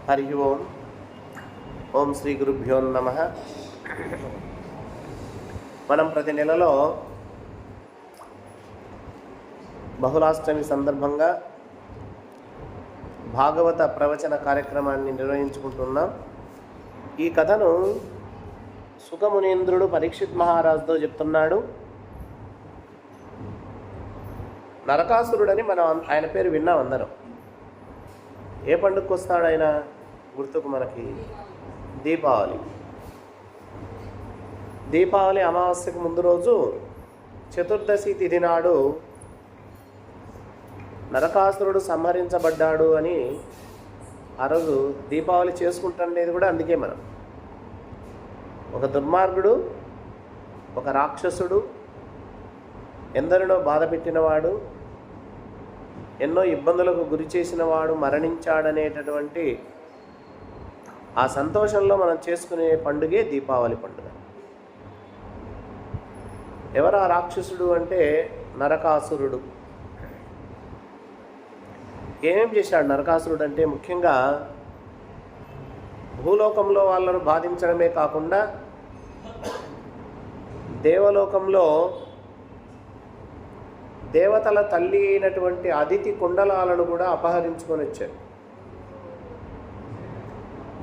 హరి ఓం. ఓం శ్రీ గురుభ్యో నమః. మనం ప్రతి నెలలో బహుళాష్టమి సందర్భంగా భాగవత ప్రవచన కార్యక్రమాన్ని నిర్వహించుకుంటున్నాం. ఈ కథను సుఖమునీంద్రుడు పరీక్షిత్ మహారాజుతో చెప్తున్నాడు. నరకాసురుడని మనం ఆయన పేరు విన్నాం అందరం. ఏ పండుగకు వస్తాడు ఆయన గుర్తుకు మనకి? దీపావళి. దీపావళి అమావాస్యకు ముందు రోజు చతుర్దశి తిథి నాడు నరకాసురుడు సంహరించబడ్డాడు అని ఆ రోజు దీపావళి చేసుకుంటున్నది కూడా అందుకే. మనం ఒక దుర్మార్గుడు, ఒక రాక్షసుడు, ఎందరినో బాధ పెట్టినవాడు, ఎన్నో ఇబ్బందులకు గురి చేసినవాడు మరణించాడనేటటువంటి ఆ సంతోషంలో మనం చేసుకునే పండుగే దీపావళి పండుగ. ఎవరు ఆ రాక్షసుడు అంటే నరకాసురుడు. ఏమేం చేశాడు నరకాసురుడు అంటే? ముఖ్యంగా భూలోకంలో వాళ్ళను బాధించడమే కాకుండా దేవలోకంలో దేవతల తల్లి అయినటువంటి అదితి కుండలాలను కూడా అపహరించుకొని వచ్చారు.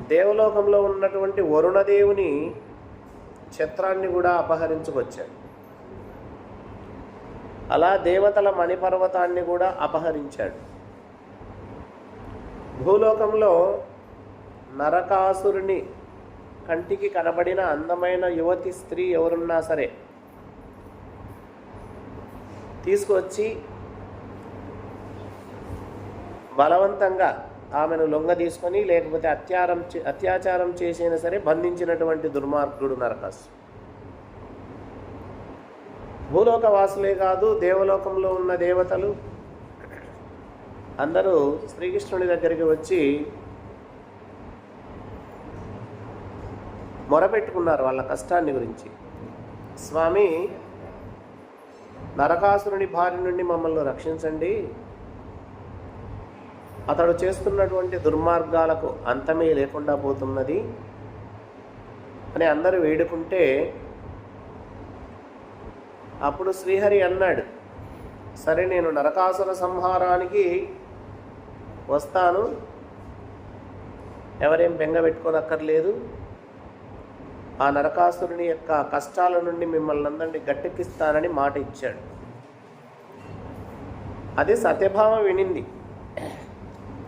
దేవలోకంలో ఉన్నటువంటి వరుణదేవుని ఛత్రాన్ని కూడా అపహరించుకొచ్చాడు. అలా దేవతల మణిపర్వతాన్ని కూడా అపహరించాడు. భూలోకంలో నరకాసురుని కంటికి కనబడిన అందమైన యువతి స్త్రీ ఎవరున్నా సరే తీసుకువచ్చి బలవంతంగా ఆమెను లొంగ తీసుకొని, లేకపోతే అత్యాచారం చేసినా సరే బంధించినటువంటి దుర్మార్గుడు నరకాసురుడు. భూలోక వాసులే కాదు, దేవలోకంలో ఉన్న దేవతలు అందరూ శ్రీకృష్ణుడి దగ్గరికి వచ్చి మొరపెట్టుకున్నారు వాళ్ళ కష్టాన్ని గురించి. స్వామి, నరకాసురుని బారి నుండి మమ్మల్ని రక్షించండి, అతడు చేస్తున్నటువంటి దుర్మార్గాలకు అంతమే లేకుండా పోతున్నది అని అందరూ వేడుకుంటే, అప్పుడు శ్రీహరి అన్నాడు, సరే నేను నరకాసుర సంహారానికి వస్తాను, ఎవరేం బెంగ పెట్టుకోనక్కర్లేదు, ఆ నరకాసురుని యొక్క కష్టాల నుండి మిమ్మల్ని అందరినీ గట్టెక్కిస్తానని మాట ఇచ్చాడు. అది సత్యభామ వినింది,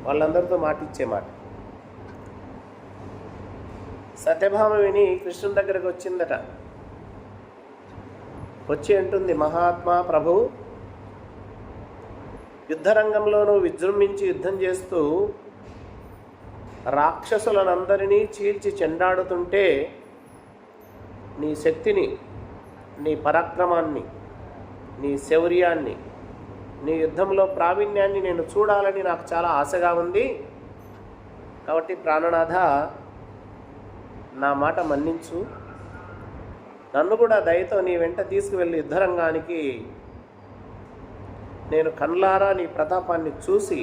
వాళ్ళందరితో మాట ఇచ్చే మాట. సత్యభామ విని కృష్ణుని దగ్గరకు వచ్చిందట. వచ్చి అంటుంది, మహాత్మా ప్రభు, యుద్ధరంగంలోనూ విజృంభించి యుద్ధం చేస్తూ రాక్షసులనందరినీ చీల్చి చెండాడుతుంటే నీ శక్తిని, నీ పరాక్రమాన్ని, నీ శౌర్యాన్ని, నీ యుద్ధంలో ప్రావీణ్యాన్ని నేను చూడాలని నాకు చాలా ఆశగా ఉంది. కాబట్టి ప్రాణనాథ, నా మాట మన్నించు, నన్ను కూడా దయతో నీ వెంట తీసుకువెళ్ళి యుద్ధరంగానికి నేను కన్లారా నీ ప్రతాపాన్ని చూసి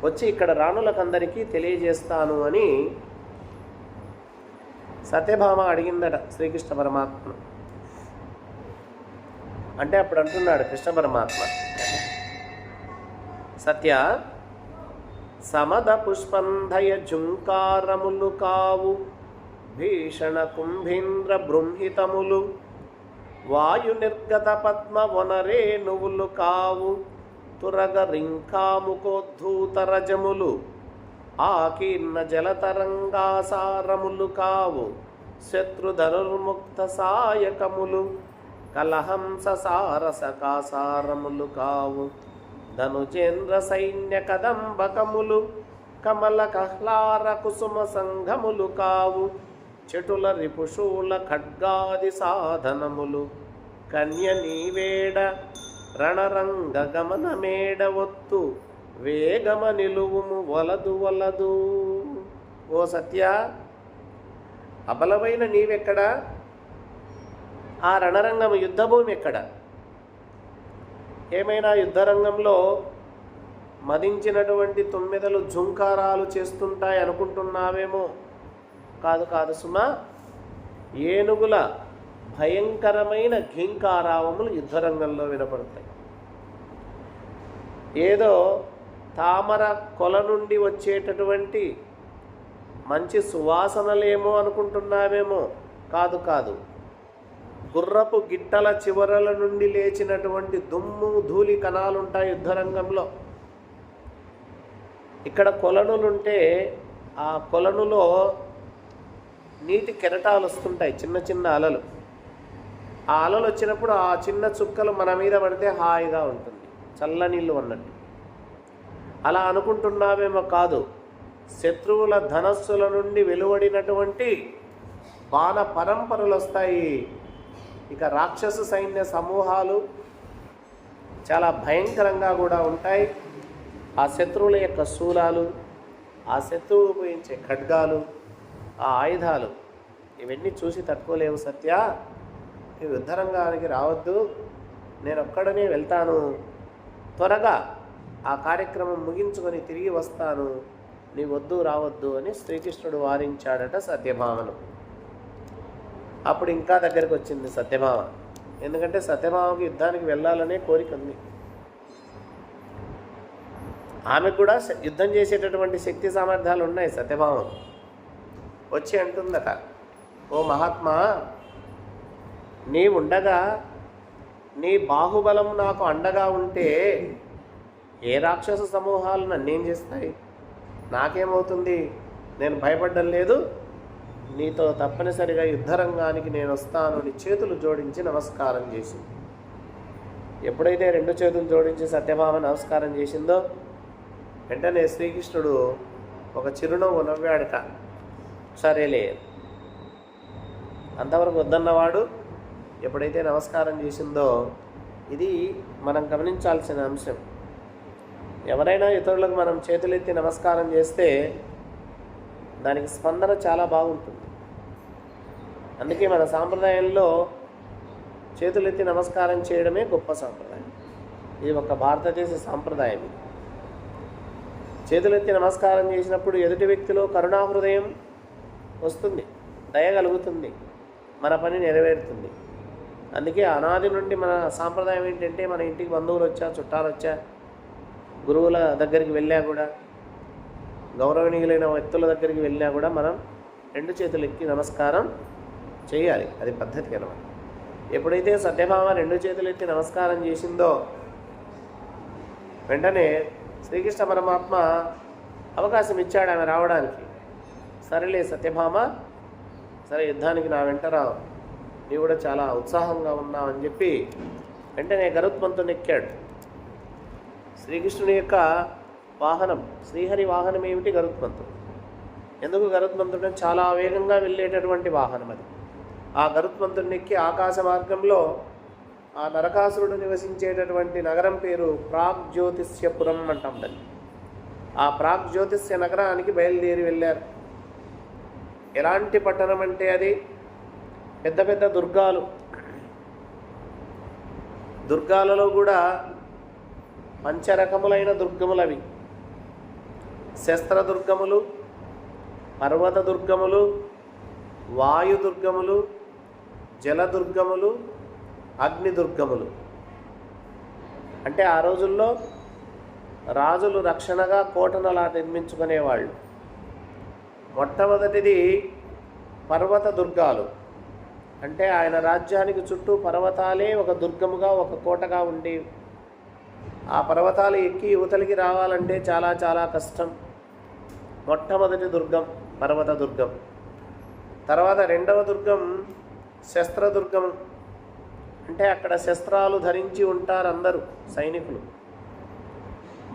వచ్చి ఇక్కడ రాణులకందరికీ తెలియజేస్తాను అని సత్యభామ అడిగిందట శ్రీకృష్ణ పరమాత్మ. అంటే అప్పుడు అంటున్నాడు కృష్ణ పరమాత్మ, సత్య, సమద పుష్పంధయ జుంకారములు కావు, భీషణ కుంభీంద్ర బృంహితములు, వాయు నిర్గత పద్మ వనరే నువ్వులు కావు, తురగ రింకాముకోద్ధూతరజములు, ఆకీర్ణ జలతరంగాసారములు కావు, శత్రుధనుర్ముక్త సాయకములు, కలహంస సారసకాసారములు కావు, ధనుజేంద్ర సైన్య కదంబకములు, కమల కహ్లార కుసుమ సంఘములు కావు, చెటుల రిపుషూల ఖడ్గాది సాధనములు, కన్య నీవేడ రణరంగ గమన మేడ ఒత్తు, వేగమ నిలువుము వలదు వలదు. ఓ సత్య, అబలమైన నీవెక్కడా? ఆ రణరంగం యుద్ధభూమి ఎక్కడ? ఏమైనా యుద్ధరంగంలో మదించినటువంటి తుమ్మెదలు జుంకారాలు చేస్తుంటాయి అనుకుంటున్నావేమో. కాదు కాదు సుమా, ఏనుగుల భయంకరమైన ఘీంకారావములు యుద్ధరంగంలో వినపడతాయి. ఏదో తామర కొల నుండి వచ్చేటటువంటి మంచి సువాసనలేమో అనుకుంటున్నావేమో. కాదు కాదు, గుర్రపు గిట్టల చివరల నుండి లేచినటువంటి దుమ్ము ధూళి కణాలుంటాయి యుద్ధరంగంలో. ఇక్కడ కొలనులుంటే ఆ కొలనులో నీటి కెరటాలు వస్తుంటాయి, చిన్న చిన్న అలలు. ఆ అలలు వచ్చినప్పుడు ఆ చిన్న చుక్కలు మన మీద పడితే హాయిగా ఉంటుంది, చల్లనీళ్ళు అన్నట్టు. అలా అనుకుంటున్నావేమో. కాదు, శత్రువుల ధనస్సుల నుండి వెలువడినటువంటి బాణ పరంపరలు వస్తాయి. ఇక రాక్షస సైన్య సమూహాలు చాలా భయంకరంగా కూడా ఉంటాయి. ఆ శత్రువుల యొక్క శూలాలు, ఆ శత్రువులు ఉపయోగించే ఖడ్గాలు, ఆ ఆయుధాలు, ఇవన్నీ చూసి తట్టుకోలేవు సత్య. నువ్వు యుద్ధరంగానికి రావద్దు, నేను ఒక్కడనే వెళ్తాను, త్వరగా ఆ కార్యక్రమం ముగించుకొని తిరిగి వస్తాను, నీ వద్దు రావద్దు అని శ్రీకృష్ణుడు వారించాడట సత్యభామను. అప్పుడు ఇంకా దగ్గరికి వచ్చింది సత్యభామ. ఎందుకంటే సత్యభామకి యుద్ధానికి వెళ్ళాలనే కోరిక ఉంది. ఆమెకు కూడా యుద్ధం చేసేటటువంటి శక్తి సామర్థ్యాలు ఉన్నాయి. సత్యభామ వచ్చి అంటుందట, ఓ మహాత్మా, నీ ఉండగా నీ బాహుబలం నాకు అండగా ఉంటే ఏ రాక్షస సమూహాలు నన్నేం చేస్తాయి? నాకేమవుతుంది? నేను భయపడ్డం లేదు. నీతో తప్పనిసరిగా యుద్ధరంగానికి నేను వస్తాను అని చేతులు జోడించి నమస్కారం చేసింది. ఎప్పుడైతే రెండు చేతులు జోడించి సత్యభామ నమస్కారం చేసిందో వెంటనే శ్రీకృష్ణుడు ఒక చిరునవ్వు నవ్వాడట. సరేలే, అంతవరకు వద్దన్నవాడు ఎప్పుడైతే నమస్కారం చేసిందో, ఇది మనం గమనించాల్సిన అంశం. ఎవరైనా ఇతరులకు మనం చేతులెత్తి నమస్కారం చేస్తే దానికి స్పందన చాలా బాగుంటుంది. అందుకే మన సాంప్రదాయంలో చేతులెత్తి నమస్కారం చేయడమే గొప్ప సాంప్రదాయం. ఇది ఒక భారతదేశ సాంప్రదాయం. చేతులెత్తి నమస్కారం చేసినప్పుడు ఎదుటి వ్యక్తిలో కరుణాహృదయం వస్తుంది, దయ కలుగుతుంది, మన పని నెరవేరుతుంది. అందుకే అనాది నుండి మన సాంప్రదాయం ఏంటంటే, మన ఇంటికి బంధువులు వచ్చా, చుట్టాలు వచ్చా, గురువుల దగ్గరికి వెళ్ళా కూడా, గౌరవనీయులైన వ్యక్తుల దగ్గరికి వెళ్ళినా కూడా మనం రెండు చేతులు ఎక్కి నమస్కారం చేయాలి. అది పద్ధతి అనమాట. ఎప్పుడైతే సత్యభామ రెండు చేతులు ఎత్తి నమస్కారం చేసిందో వెంటనే శ్రీకృష్ణ పరమాత్మ అవకాశం ఇచ్చాడు ఆమె రావడానికి. సరేలే సత్యభామ, సరే యుద్ధానికి నా వెంట రావు, నీవు కూడా చాలా ఉత్సాహంగా ఉన్నావు అని చెప్పి వెంటనే గరుత్మంతుని ఎక్కాడు. శ్రీకృష్ణుని యొక్క వాహనం, శ్రీహరి వాహనం ఏమిటి? గరుత్మంతుడు. ఎందుకు గరుత్మంతుడు? చాలా వేగంగా వెళ్ళేటటువంటి వాహనం అది. ఆ గరుత్మంతుడిని ఎక్కి ఆకాశ మార్గంలో ఆ నరకాసురుడు నివసించేటటువంటి నగరం పేరు ప్రాగ్జ్యోతిష్యపురం అంటాం దాన్ని. ఆ ప్రాగ్జ్యోతిష్య నగరానికి బయలుదేరి వెళ్ళారు. ఎలాంటి పట్టణం అంటే అది పెద్ద పెద్ద దుర్గాలు, దుర్గాలలో కూడా పంచరకములైన దుర్గములు అవి. శస్త్రదుర్గములు, పర్వత దుర్గములు, వాయుదుర్గములు, జలదుర్గములు, అగ్నిదుర్గములు. అంటే ఆ రోజుల్లో రాజులు రక్షణగా కోటను అలా నిర్మించుకునేవాళ్ళు. మొట్టమొదటిది పర్వత దుర్గాలు. అంటే ఆయన రాజ్యానికి చుట్టూ పర్వతాలే ఒక దుర్గముగా, ఒక కోటగా ఉండేవి. ఆ పర్వతాలు ఎక్కి యువతలికి రావాలంటే చాలా చాలా కష్టం. మొట్టమొదటి దుర్గం పర్వత దుర్గం. తర్వాత రెండవ దుర్గం శస్త్రదుర్గం. అంటే అక్కడ శస్త్రాలు ధరించి ఉంటారు అందరూ సైనికులు.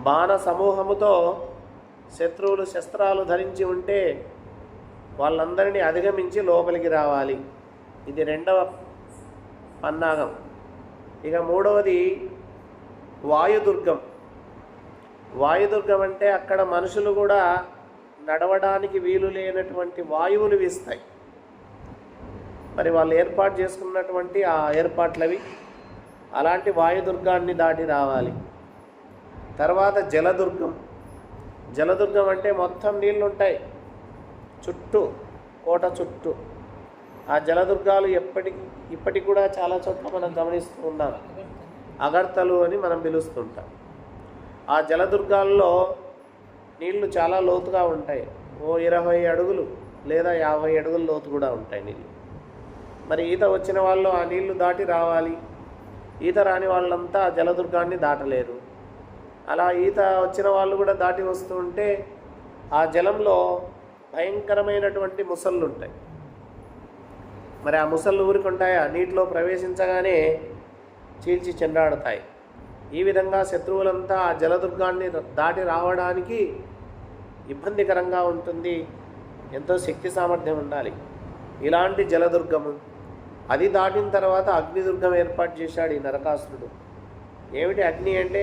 బాణ సమూహముతో శత్రువులు శస్త్రాలు ధరించి ఉంటే వాళ్ళందరినీ అధిగమించి లోపలికి రావాలి. ఇది రెండవ పన్నాగం. ఇక మూడవది వాయుదుర్గం. వాయుదుర్గం అంటే అక్కడ మనుషులు కూడా నడవడానికి వీలు లేనటువంటి వాయువులు వీస్తాయి. మరి వాళ్ళు ఏర్పాటు చేసుకున్నటువంటి ఆ ఏర్పాట్లవి. అలాంటి వాయుదుర్గాన్ని దాటి రావాలి. తర్వాత జలదుర్గం. జలదుర్గం అంటే మొత్తం నీళ్ళు ఉంటాయి చుట్టూ, కోట చుట్టూ. ఆ జలదుర్గాలు ఇప్పటికి కూడా చాలా చోట్ల మనం గమనిస్తూ ఉన్నాం. అగర్తలు అని మనం పిలుస్తుంటాం. ఆ జలదుర్గాల్లో నీళ్లు చాలా లోతుగా ఉంటాయి. ఓ 20 అడుగులు లేదా 50 అడుగుల లోతు కూడా ఉంటాయి నీళ్ళు. మరి ఈత వచ్చిన వాళ్ళు ఆ నీళ్లు దాటి రావాలి. ఈత రాని వాళ్ళంతా ఆ జలదుర్గాన్ని దాటలేరు. అలా ఈత వచ్చిన వాళ్ళు కూడా దాటి వస్తూ ఉంటే ఆ జలంలో భయంకరమైనటువంటి ముసళ్ళు ఉంటాయి. మరి ఆ ముసళ్ళు ఊరుకుంటాయి, ఆ నీటిలో ప్రవేశించగానే చీల్చి చెండాడుతాయి. ఈ విధంగా శత్రువులంతా ఆ జలదుర్గాన్ని దాటి రావడానికి ఇబ్బందికరంగా ఉంటుంది. ఎంతో శక్తి సామర్థ్యం ఉండాలి. ఇలాంటి జలదుర్గము, అది దాటిన తర్వాత అగ్నిదుర్గం ఏర్పాటు చేశాడు ఈ నరకాసురుడు. ఏమిటి అగ్ని అంటే,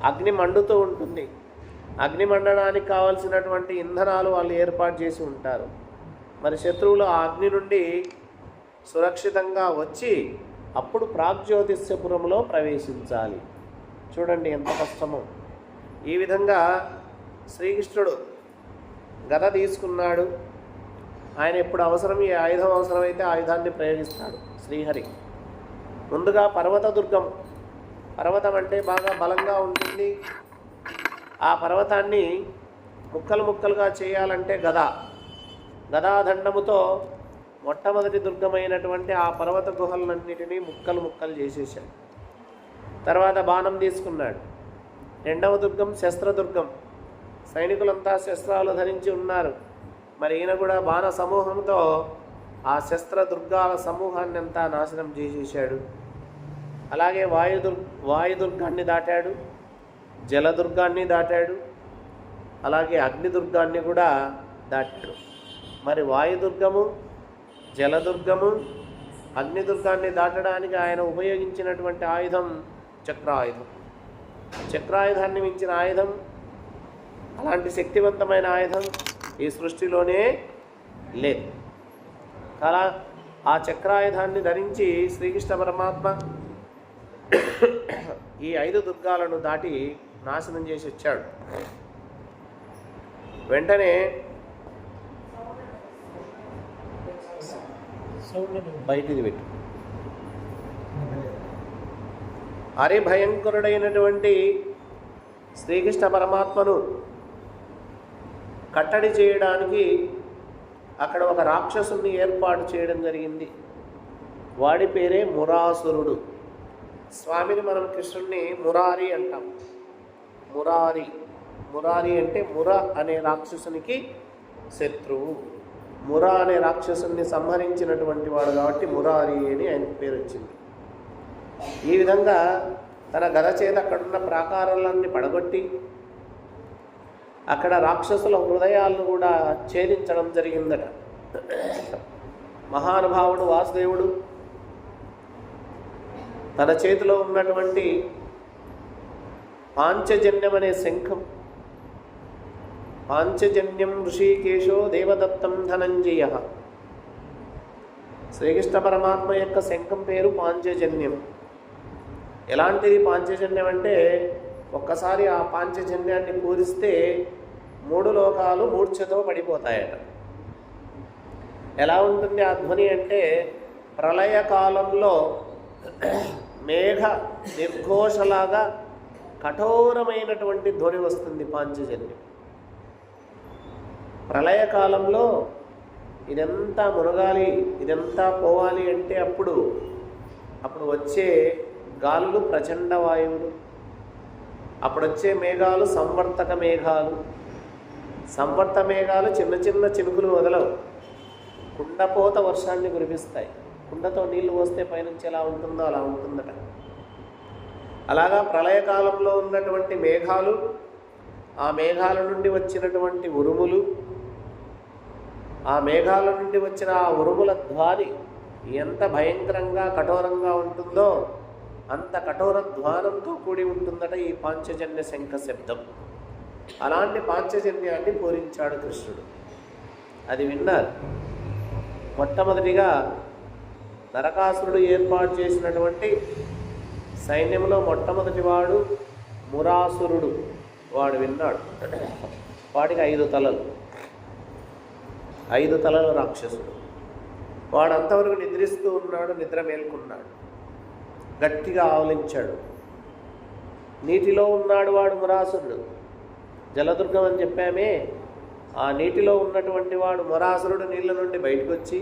అగ్ని మండుతూ ఉంటుంది. అగ్ని మండడానికి కావలసినటువంటి ఇంధనాలు వాళ్ళు ఏర్పాటు చేసి ఉంటారు. మరి శత్రువులు ఆ అగ్ని నుండి సురక్షితంగా వచ్చి అప్పుడు ప్రాగ్జ్యోతిష్యపురంలో ప్రవేశించాలి. చూడండి ఎంత కష్టమో. ఈ విధంగా శ్రీకృష్ణుడు గద తీసుకున్నాడు. ఆయన ఎప్పుడు అవసరం, ఈ ఆయుధం అవసరమైతే ఆయుధాన్ని ప్రయోగిస్తాడు శ్రీహరి. ముందుగా పర్వత దుర్గం. పర్వతం అంటే బాగా బలంగా ఉంటుంది. ఆ పర్వతాన్ని ముక్కలు ముక్కలుగా చేయాలంటే గదాదండముతో మొట్టమొదటి దుర్గమైనటువంటి ఆ పర్వత గుహలన్నిటినీ ముక్కలు ముక్కలు చేసేసాడు. తర్వాత బాణం తీసుకున్నాడు. రెండవ దుర్గం శస్త్రదుర్గం. సైనికులంతా శస్త్రాలు ధరించి ఉన్నారు. మరి ఈయన కూడా బాణ సమూహంతో ఆ శస్త్రదుర్గాల సమూహాన్ని అంతా నాశనం చేసేసాడు. అలాగే వాయుదుర్గాన్ని దాటాడు, జలదుర్గాన్ని దాటాడు, అలాగే అగ్నిదుర్గాన్ని కూడా దాటాడు. మరి వాయుదుర్గము, జలదుర్గము, అగ్నిదుర్గాన్ని దాటడానికి ఆయన ఉపయోగించినటువంటి ఆయుధం చక్రాయుధం. చక్రాయుధాన్ని మించిన ఆయుధం, అలాంటి శక్తివంతమైన ఆయుధం ఈ సృష్టిలోనే లేదు. అలా ఆ చక్రాయుధాన్ని ధరించి శ్రీకృష్ణ పరమాత్మ ఈ 5 దుర్గాలను దాటి నాశనం చేసి వచ్చాడు. వెంటనే బయటిది పెట్టు. హరిభయంకరుడైనటువంటి శ్రీకృష్ణ పరమాత్మను కట్టడి చేయడానికి అక్కడ ఒక రాక్షసుని ఏర్పాటు చేయడం జరిగింది. వాడి పేరే మురాసురుడు. స్వామిని మనం కృష్ణుడిని మురారి అంటాం. మురారి అంటే ముర అనే రాక్షసునికి శత్రువు. ముర అనే రాక్షసుని సంహరించినటువంటి వాడు కాబట్టి మురారి అని ఆయనకు పేరు వచ్చింది. ఈ విధంగా తన గద చేత అక్కడున్న ప్రాకారాలన్నీ పడగొట్టి అక్కడ రాక్షసుల హృదయాలను కూడా ఛేదించడం జరిగిందట. మహానుభావుడు వాసుదేవుడు తన చేతిలో ఉన్నటువంటి పాంచజన్యం అనే శంఖం, పాంచజన్యం ఋషికేశో దేవదత్తం ధనంజయ, శ్రీకృష్ణ పరమాత్మ యొక్క శంఖం పేరు పాంచజన్యం. ఎలాంటిది పాంచజన్యం అంటే, ఒక్కసారి ఆ పాంచజన్యాన్ని పూరిస్తే 3 లోకాలు మూర్ఛతో పడిపోతాయట. ఎలా ఉంటుంది ఆ ధ్వని అంటే, ప్రళయకాలంలో మేఘ నిర్ఘోషలాగా కఠోరమైనటువంటి ధ్వని వస్తుంది పాంచజన్యం. ప్రళయకాలంలో ఇదంతా మునగాలి, ఇదంతా పోవాలి అంటే అప్పుడు వచ్చే గాలులు ప్రచండ వాయువులు, అప్పుడు వచ్చే మేఘాలు సంవర్తక మేఘాలు. సంవర్త మేఘాలు చిన్న చిన్న చినుకులు వదలవు, కుండపోత వర్షాన్ని కురిపిస్తాయి. కుండతో నీళ్లు పోస్తే పైనుంచి ఎలా ఉంటుందో అలా ఉంటుందట. అలాగా ప్రళయకాలంలో ఉన్నటువంటి మేఘాలు, ఆ మేఘాల నుండి వచ్చినటువంటి ఉరుములు, ఆ మేఘాల నుండి వచ్చిన ఆ ఉరుముల ధ్వని ఎంత భయంకరంగా కఠోరంగా ఉంటుందో అంత కఠోర ధ్వానంతో కూడి ఉంటుందట ఈ పాంచజన్య శంఖ శబ్దం. అలాంటి పాంచజన్యాన్ని పూరించాడు కృష్ణుడు. అది విన్నారు. మొట్టమొదటిగా నరకాసురుడు ఏర్పాటు చేసినటువంటి సైన్యంలో మొట్టమొదటి వాడు మురాసురుడు. వాడు విన్నాడు. వాడికి 5 తలలు, 5 తలల రాక్షసుడు. వాడు అంతవరకు నిద్రిస్తూ ఉన్నాడు. నిద్ర మేల్కొన్నాడు. గట్టిగా ఆవలించాడు. నీటిలో ఉన్నాడు వాడు మురాసురుడు. జలదుర్గం అని చెప్పామే, ఆ నీటిలో ఉన్నటువంటి వాడు మురాసురుడు నీళ్ళ నుండి బయటకు వచ్చి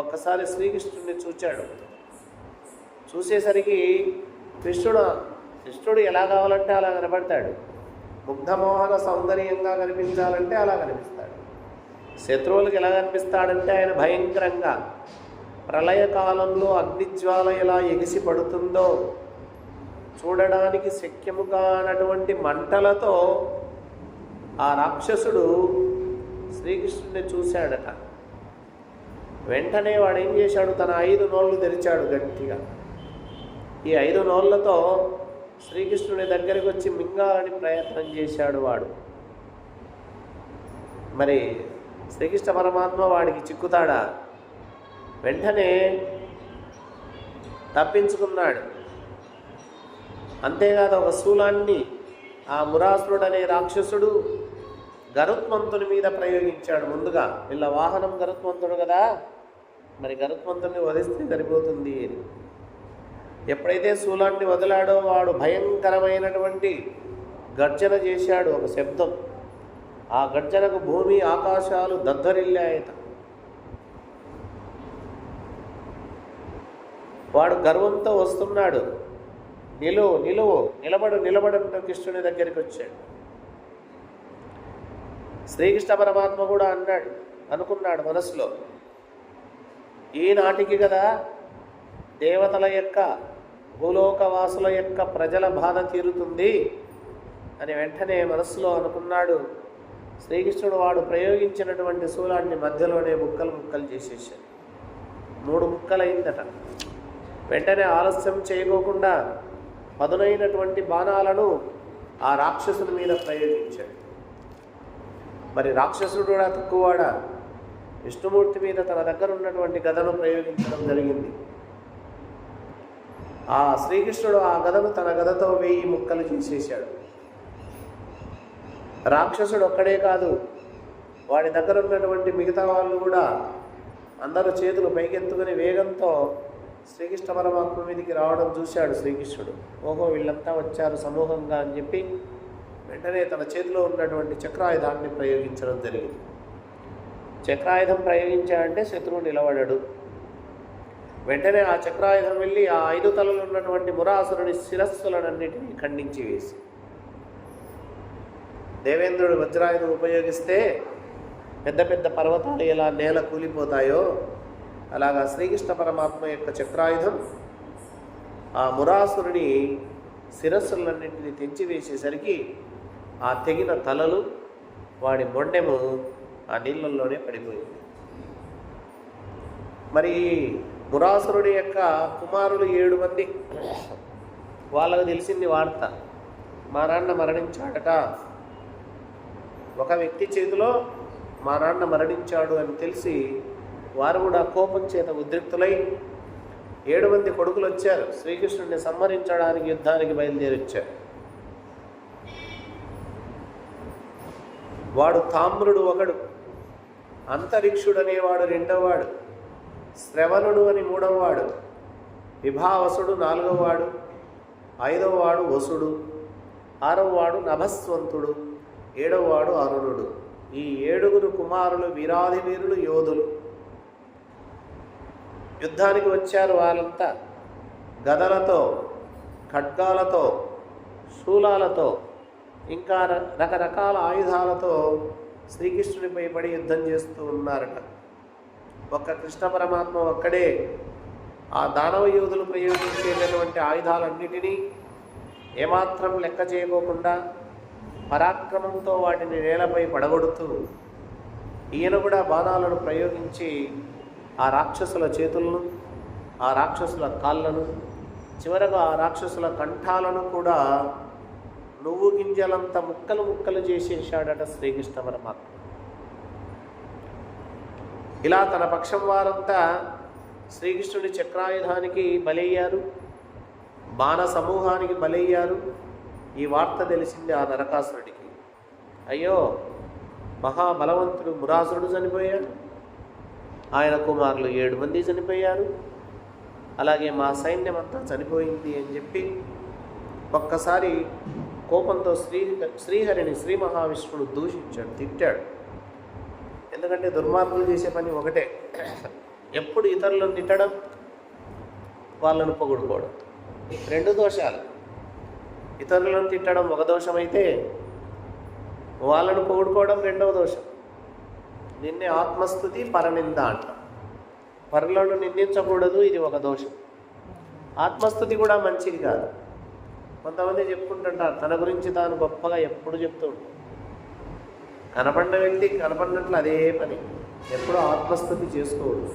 ఒక్కసారి శ్రీకృష్ణుడిని చూచాడు. చూసేసరికి కృష్ణుడు ఎలా కావాలంటే అలా కనబడతాడు. ముగ్ధమోహన సౌందర్యంగా కనిపించాలంటే అలా కనిపిస్తాడు. శత్రువులకు ఎలా కనిపిస్తాడంటే ఆయన భయంకరంగా ప్రళయకాలంలో అగ్నిజ్వాల ఎలా ఎగిసి పడుతుందో చూడడానికి శక్యము కానటువంటి మంటలతో ఆ రాక్షసుడు శ్రీకృష్ణుడిని చూశాడట. వెంటనే వాడు ఏం చేశాడు, తన 5 నోళ్ళు తెరిచాడు గట్టిగా. ఈ 5 నోళ్లతో శ్రీకృష్ణుని దగ్గరికి వచ్చి మింగాలని ప్రయత్నం చేశాడు వాడు. మరి శ్రీకృష్ణ పరమాత్మ వాడికి చిక్కుతాడా? వెంటనే తప్పించుకున్నాడు. అంతేకాదు ఒక శూలాన్ని ఆ మురాసురుడు అనే రాక్షసుడు గరుత్మంతుని మీద ప్రయోగించాడు. ముందుగా వీళ్ళ వాహనం గరుత్మంతుడు కదా, మరి గరుత్మంతుని వధిస్తే సరిపోతుంది అని. ఎప్పుడైతే శూలాన్ని వదిలాడో వాడు భయంకరమైనటువంటి గర్జన చేశాడు. ఒక శబ్దం. ఆ గర్జనకు భూమి ఆకాశాలు దద్దరిల్లాయట. వాడు గర్వంతో వస్తున్నాడు. నిలబడంటూ కృష్ణుని దగ్గరికి వచ్చాడు. శ్రీకృష్ణ పరమాత్మ కూడా అనుకున్నాడు మనసులో, ఈనాటికి కదా దేవతల యొక్క భూలోకవాసుల యొక్క ప్రజల బాధ తీరుతుంది అని వెంటనే మనస్సులో అనుకున్నాడు. శ్రీకృష్ణుడు వాడు ప్రయోగించినటువంటి శూలాన్ని మధ్యలోనే ముక్కలు చేసేసాడు. 3 ముక్కలైందట. వెంటనే ఆలస్యం చేయకోకుండా పదునైనటువంటి బాణాలను ఆ రాక్షసుని మీద ప్రయోగించాడు. మరి రాక్షసుడు కూడా తక్కువవాడా, విష్ణుమూర్తి మీద తన దగ్గర ఉన్నటువంటి గదను ప్రయోగించడం జరిగింది. ఆ శ్రీకృష్ణుడు ఆ గదను తన గదతో 1000 ముక్కలు చేసేశాడు. రాక్షసుడు ఒక్కడే కాదు, వాడి దగ్గర ఉన్నటువంటి మిగతా వాళ్ళు కూడా అందరూ చేతులు పైకెత్తుకుని వేగంతో శ్రీకృష్ణ పరమాత్మ మీదకి రావడం చూశాడు శ్రీకృష్ణుడు. ఓహో, వీళ్ళంతా వచ్చారు సమూహంగా అని చెప్పి వెంటనే తన చేతిలో ఉన్నటువంటి చక్రాయుధాన్ని ప్రయోగించడం జరిగింది. చక్రాయుధం ప్రయోగించాడంటే శత్రువు నిలబడడు. వెంటనే ఆ చక్రాయుధం వెళ్ళి ఆ 5 తలలు ఉన్నటువంటి మురాసురుని శిరస్సులనన్నిటినీ ఖండించి వేసి, దేవేంద్రుడు వజ్రాయుధం ఉపయోగిస్తే పెద్ద పెద్ద పర్వతాలు ఎలా నేల కూలిపోతాయో అలాగా శ్రీకృష్ణ పరమాత్మ యొక్క చక్రాయుధం ఆ మురాసురుని శిరస్సులన్నింటినీ తెంచివేసేసరికి ఆ తెగిన తలలు వాడి మొండెము ఆ నీళ్ళల్లోనే పడిపోయింది. మరి మురాసురుడి యొక్క కుమారులు 7 మంది. వాళ్ళకు తెలిసింది వార్త, మా నాన్న మరణించాడట. ఒక వ్యక్తి చేతిలో మా నాన్న మరణించాడు అని తెలిసి వారు కూడా కోపం చేత ఉద్రిక్తులై 7 మంది కొడుకులు వచ్చారు. శ్రీకృష్ణుడిని సంహరించడానికి యుద్ధానికి బయలుదేరి వచ్చారు. వాడు తామ్రుడు ఒకడు, అంతరిక్షుడు అనేవాడు 2వ వాడు, శ్రవణుడు అని 3వ వాడు, విభావసుడు 4వ వాడు, 5వ వాడు వసుడు, 6వ వాడు నభస్వంతుడు, 7వ వాడు అరుణుడు. ఈ 7 కుమారులు వీరాధి వీరులు, యోధులు. యుద్ధానికి వచ్చారు. వాళ్ళంతా గదలతో, ఖడ్గాలతో, శూలాలతో, ఇంకా రకరకాల ఆయుధాలతో శ్రీకృష్ణుడిపై పడి యుద్ధం చేస్తూ ఉన్నారట. ఒక్క కృష్ణ పరమాత్మ ఒక్కడే ఆ దానవ యోధులు ప్రయోగించేటటువంటి ఆయుధాలన్నిటినీ ఏమాత్రం లెక్క చేయకోకుండా పరాక్రమంతో వాటిని నేలపై పడగొడుతూ ఈయన కూడా బాణాలను ప్రయోగించి ఆ రాక్షసుల చేతులను, ఆ రాక్షసుల కాళ్ళను, చివరగా ఆ రాక్షసుల కంఠాలను కూడా నువ్వు గింజలంత ముక్కలు చేసేసాడట శ్రీకృష్ణ పరమాత్మ. ఇలా తన పక్షం వారంతా శ్రీకృష్ణుడి చక్రాయుధానికి బలయ్యారు. బాణ సమూహానికి బలయ్యారు. ఈ వార్త తెలిసింది ఆ నరకాసురుడికి. అయ్యో, మహాబలవంతుడు మురాసురుడు చనిపోయాడు, ఆయన కుమారులు 7 మంది చనిపోయారు, అలాగే మా సైన్యం అంతా చనిపోయింది అని చెప్పి ఒక్కసారి కోపంతో శ్రీహరిని శ్రీ మహావిష్ణుడు దూషించాడు, తిట్టాడు. ఎందుకంటే దుర్మార్గులు చేసే పని ఒకటే, ఎప్పుడు ఇతరులను తిట్టడం, వాళ్ళను పొగుడుకోవడం. 2 దోషాలు. ఇతరులను తిట్టడం ఒక దోషమైతే వాళ్ళను పొగుడుకోవడం 2వ దోషం. నిన్నే ఆత్మస్థుతి పరనింద అంట. పరులను నిందించకూడదు, ఇది ఒక దోషం. ఆత్మస్థుతి కూడా మంచిది కాదు. కొంతమంది చెప్పుకుంటుంటారు, తన గురించి తాను గొప్పగా ఎప్పుడు చెప్తూ ఉంటారు. కనపడిన వ్యక్తి కనపడినట్లు అదే పని, ఎప్పుడూ ఆత్మస్థుతి చేసుకోకూడదు.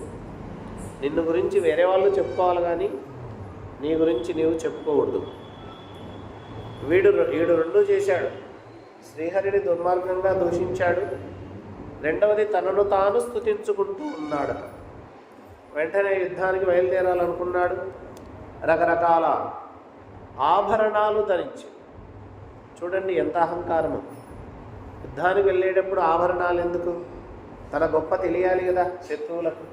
నిన్ను గురించి వేరే వాళ్ళు చెప్పుకోవాలి కానీ నీ గురించి నీవు చెప్పుకోకూడదు. వీడు 2 చేశాడు. శ్రీహరిని దుర్మార్గంగా దూషించాడు. 2వది తనను తాను స్తుతించుకుంటూ ఉన్నాడు. వెంటనే యుద్ధానికి బయలుదేరాలనుకున్నాడు. రకరకాల ఆభరణాలు ధరించి, చూడండి ఎంత అహంకారము. యుద్ధానికి వెళ్ళేటప్పుడు ఆభరణాలు ఎందుకు? తన గొప్ప తెలియాలి కదా శత్రువులకు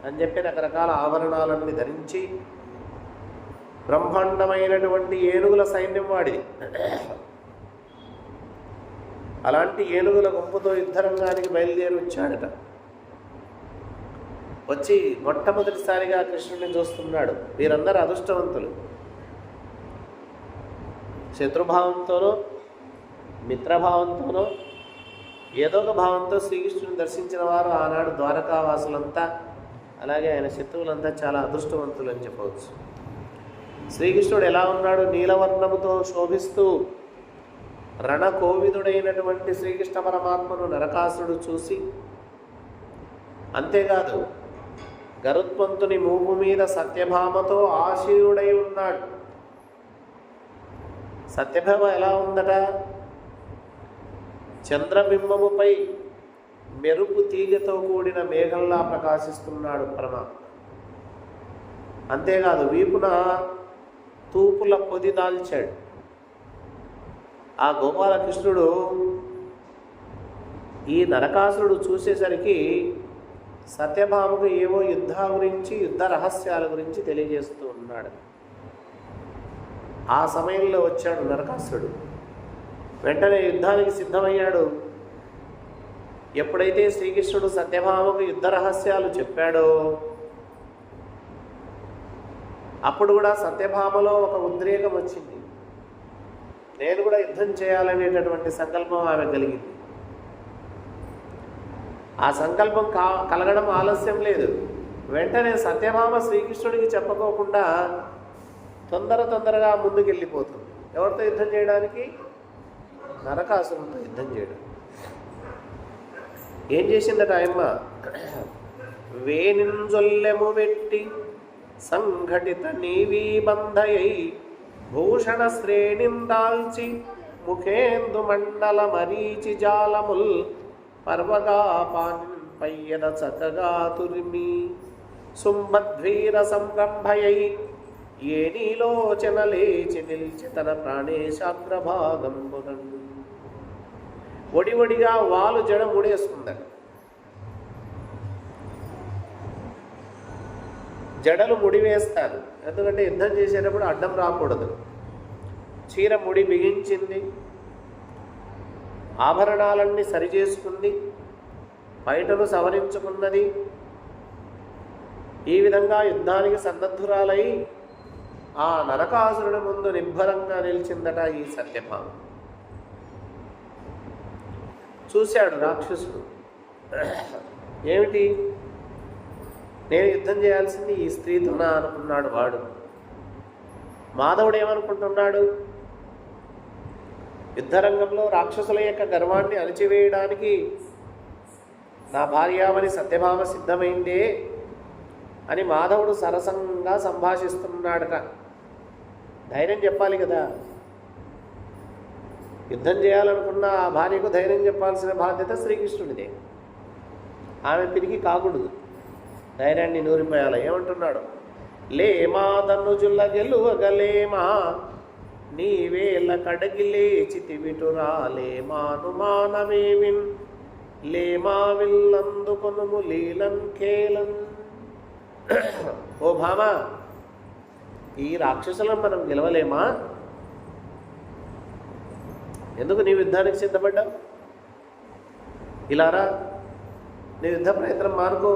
అని చెప్పి రకరకాల ఆభరణాలన్నీ ధరించి బ్రహ్మాండమైనటువంటి ఏనుగుల సైన్యం వాడిది. అలాంటి ఏనుగుల గుంపుతో యుద్ధరంగానికి బయలుదేరి వచ్చాడట. వచ్చి మొట్టమొదటిసారిగా కృష్ణుడిని చూస్తున్నాడు. వీరందరూ అదృష్టవంతులు. శత్రుభావంతోనో మిత్రభావంతోనో ఏదో ఒక భావంతో శ్రీకృష్ణుని దర్శించిన వారు ఆనాడు ద్వారకావాసులంతా, అలాగే ఆయన శత్రువులంతా చాలా అదృష్టవంతులు అని చెప్పవచ్చు. శ్రీకృష్ణుడు ఎలా ఉన్నాడు? నీలవర్ణముతో శోభిస్తూ రణకోవిదుడైనటువంటి శ్రీకృష్ణ పరమాత్మను నరకాసురుడు చూసి, అంతేకాదు గరుత్మంతుని మూపు మీద సత్యభామతో ఆశీనుడై ఉన్నాడు. సత్యభామ ఎలా ఉందట? చంద్రబింబముపై మెరుపు తీగతో కూడిన మేఘంలా ప్రకాశిస్తున్నాడు పరమాత్మ. అంతేకాదు వీపున తూపుల పొది దాల్చాడు. ఆ గోపాలకృష్ణుడు ఈ నరకాసురుడు చూసేసరికి సత్యభామకు ఏవో యుద్ధ గురించి, యుద్ధ రహస్యాల గురించి తెలియజేస్తూ ఉన్నాడు. ఆ సమయంలో వచ్చాడు నరకాసురుడు. వెంటనే యుద్ధానికి సిద్ధమయ్యాడు. ఎప్పుడైతే శ్రీకృష్ణుడు సత్యభామకు యుద్ధ రహస్యాలు చెప్పాడో అప్పుడు కూడా సత్యభామలో ఒక ఉద్రేకం వచ్చింది. నేను కూడా యుద్ధం చేయాలనేటటువంటి సంకల్పం ఆమె కలిగింది. ఆ సంకల్పం కలగడం ఆలస్యం లేదు. వెంటనే సత్యభామ శ్రీకృష్ణుడికి చెప్పుకోకుండా తొందరగా ముందుకెళ్ళిపోతుంది. ఎవరితో యుద్ధం చేయడానికి? నరకాసురుడితో యుద్ధం చేయడం. ఏం చేసిందట ఆయమ్మ? వేనింజొల్లెము వెట్టి సంఘటిత నీవీ బంధయై భూషణ శ్రేణిందాల్చి ముఖేందు మండల మరీచి జాలముల్ పర్వగా పయ్యద చక్కగా తురిమి సుంభద్వీర సంరంభయై ఏ నీలోచన లేచి నిలిచి తన ప్రాణేశాగ్రభాగంబునన్. ఒడివడిగా వాలు జడ ముడేసుకుందట. జడలు ముడివేస్తారు, ఎందుకంటే యుద్ధం చేసేటప్పుడు అడ్డం రాకూడదు. చీర ముడి బిగించింది, ఆభరణాలన్నీ సరిచేసుకుంది, బయటను సవరించుకున్నది. ఈ విధంగా యుద్ధానికి సన్నద్ధురాలై ఆ నరకాసురుడి ముందు నిబ్బరంగా నిలిచిందట ఈ సత్యభామ. చూశాడు రాక్షసుడు. ఏమిటి, నేను యుద్ధం చేయాల్సింది ఈ స్త్రీతోనా అనుకున్నాడు వాడు. మాధవుడు ఏమనుకుంటున్నాడు? యుద్ధరంగంలో రాక్షసుల యొక్క గర్వాన్ని అణిచివేయడానికి నా భార్యామణి సత్యభామ సిద్ధమైందే అని మాధవుడు సరసంగా సంభాషిస్తున్నాడట. ధైర్యం చెప్పాలి కదా. యుద్ధం చేయాలనుకున్న ఆ భార్యకు ధైర్యం చెప్పాల్సిన బాధ్యత శ్రీకృష్ణుడిదే. ఆమె పిరికి కాకూడదు, ధైర్యాన్ని నూరిపోయాలి. ఏమంటున్నాడు? లేమా దనుజుల గెలువగలేమా నీవేల కడగి లేచితివిటురా లేమానుమానమేమిన్ లేమా విల్లందుకొనుము లీలం కేలం. ఓ భామ, ఈ రాక్షసులను మనం గెలవలేమా? ఎందుకు నీ యుద్ధానికి సిద్ధపడ్డావు? ఇలారా, నీ యుద్ధ ప్రయత్నం మానుకో.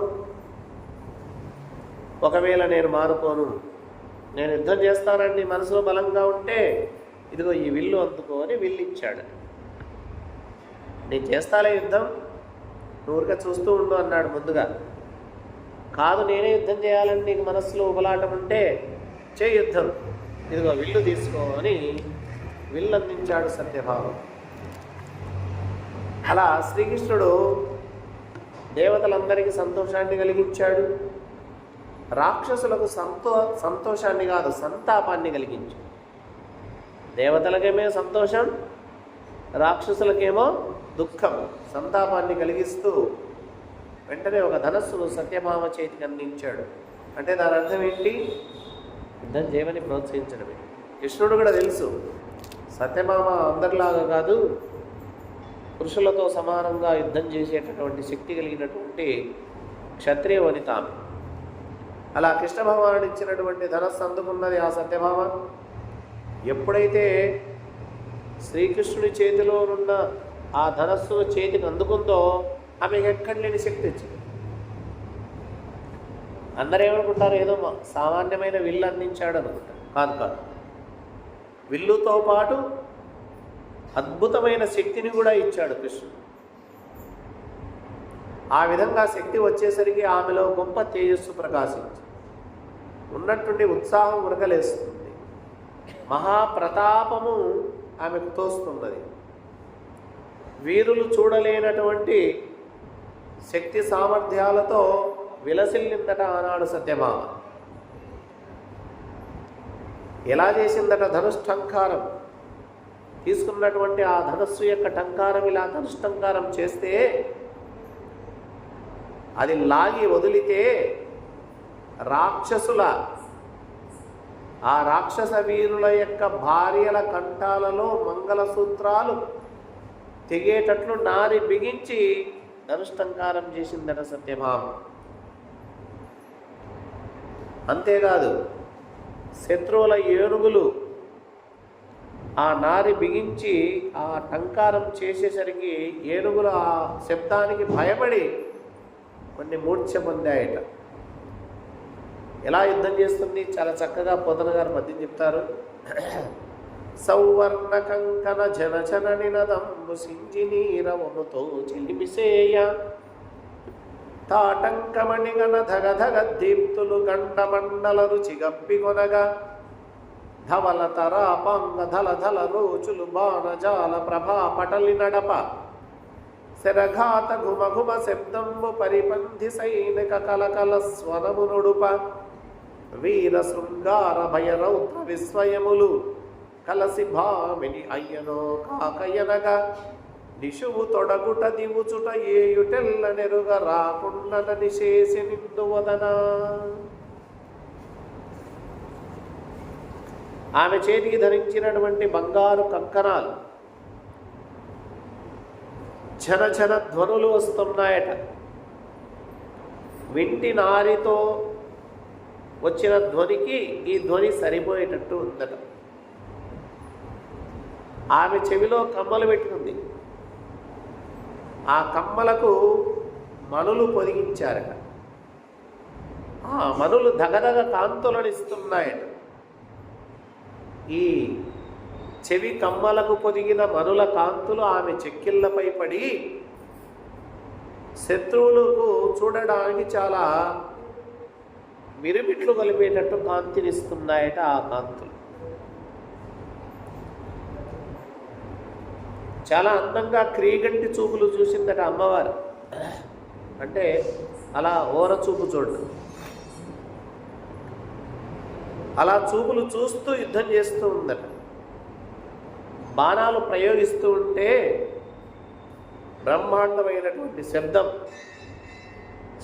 ఒకవేళ నేను మానుకోను, నేను యుద్ధం చేస్తానండి మనసులో బలంగా ఉంటే ఇదిగో ఈ విల్లు అందుకో అని విల్లు ఇచ్చాడు. నేను చేస్తాలే యుద్ధం, నువ్వుగా చూస్తూ ఉండు అన్నాడు ముందుగా. కాదు, నేనే యుద్ధం చేయాలని నీకు మనస్సులో ఉబలాటం ఉంటే చేయి యుద్ధం, ఇదిగో విల్లు తీసుకో అని విల్లు అందించాడు సత్యభావం. అలా శ్రీకృష్ణుడు దేవతలందరికీ సంతోషాన్ని కలిగించాడు. రాక్షసులకు సంతోషాన్ని కాదు, సంతాపాన్ని కలిగించాడు. దేవతలకేమో సంతోషం, రాక్షసులకేమో దుఃఖం, సంతాపాన్ని కలిగిస్తూ వెంటనే ఒక ధనస్సును సత్యభామ చేతికి అందించాడు. అంటే దాని అర్థం ఏంటి? యుద్ధం చేయమని ప్రోత్సహించడమే. కృష్ణుడు కూడా తెలుసు సత్యభామ అందరిలాగా కాదు, పురుషులతో సమానంగా యుద్ధం చేసేటటువంటి శక్తి కలిగినటువంటి క్షత్రియ వనిత. అలా కృష్ణ భగవానుడు ఇచ్చినటువంటి ధనస్సు అందుకున్నది ఆ సత్యభామ. ఎప్పుడైతే శ్రీకృష్ణుడి చేతిలో ఉన్న ఆ ధనస్సును చేతికి అందుకుందో ఆమెకు ఎక్కడ లేని శక్తి వచ్చింది. అందరూ ఏమనుకుంటారు, ఏదో సామాన్యమైన విల్లు అందించాడు అనుకుంటారు. కాదు కాదు, విల్లుతో పాటు అద్భుతమైన శక్తిని కూడా ఇచ్చాడు కృష్ణుడు. ఆ విధంగా శక్తి వచ్చేసరికి ఆమెలో గొప్ప తేజస్సు ప్రకాశించి ఉన్నట్టుండి ఉత్సాహం ఉరకలేస్తుంది. మహాప్రతాపము ఆమెకు తోస్తున్నది. వీరులు చూడలేనటువంటి శక్తి సామర్థ్యాలతో విలసిల్లిందట ఆనాడు సత్యభామ. ఎలా చేసిందట? ధనుష్టంకారం తీసుకున్నటువంటి ఆ ధనస్సు యొక్క టంకారం ఇలా ధనుష్టంకారం చేస్తే అది లాగి వదిలితే ఆ రాక్షస వీరుల యొక్క భార్యల కంఠాలలో మంగళసూత్రాలు తెగేటట్లు నారి బిగించి ధనుష్టంకారం చేసిందట సత్యభామ. అంతేకాదు, శత్రువుల ఏనుగులు ఆ నారి బిగించి ఆ టంకారం చేసేసరికి ఏనుగులు ఆ శబ్దానికి భయపడి కొన్ని మూర్ఛ పొందాయట. ఎలా యుద్ధం చేస్తుంది? చాలా చక్కగా పొదన గారు పద్యం చెప్తారు. సౌవర్ణ కంకణ జనచన నినదంబు సింజినీరవముతో చిలిమిసేయ తాటంకమణిగణ ధగధగ దీప్తులు గండమండల రుచి గప్పికొనగా ధవల తరాపాంగ ధల ధల రోచులు బాణజాల ప్రభా పటలి నడప శరఘాత ఘుమ ఘుమ శబ్దంబు పరిపంధి సైనిక కలకల స్వరము నుడుప వీర శృంగార భయరౌద్ర విస్వయములు కలసి భామిని అయ్యనో కాకయనగా నిషువు తొడగుట దివుచుట ఏయుటెల్ల నెరుగ రాకుండన నిశేసి నిందువదనా. ఆమె చేతికి ధరించినటువంటి బంగారు కంకణాలు ఝన ఝన ధ్వనులు వస్తున్నాయట. వింటి నారితో వచ్చిన ధ్వనికి ఈ ధ్వని సరిపోయేటట్టు ఉందట. ఆమె చెవిలో కమ్మలు పెట్టుకుంది. ఆ కమ్మలకు మణులు పొదిగించారట. ఆ మణులు దగదగ కాంతులను ఇస్తున్నాయట. ఈ చెవి కమ్మలకు పొదిగిన మనుల కాంతులు ఆమె చెక్కిళ్లపై పడి శత్రువులకు చూడడానికి చాలా మిరుమిట్లు కలిపేటట్టు కాంతినిస్తున్నాయట. ఆ కాంతులు చాలా అందంగా క్రీగంటి చూపులు చూసిందట అమ్మవారు. అంటే అలా ఓర చూపు చూడడం, అలా చూపులు చూస్తూ యుద్ధం చేస్తూ ఉందట. బాణాలు ప్రయోగిస్తూ ఉంటే బ్రహ్మాండమైనటువంటి శబ్దం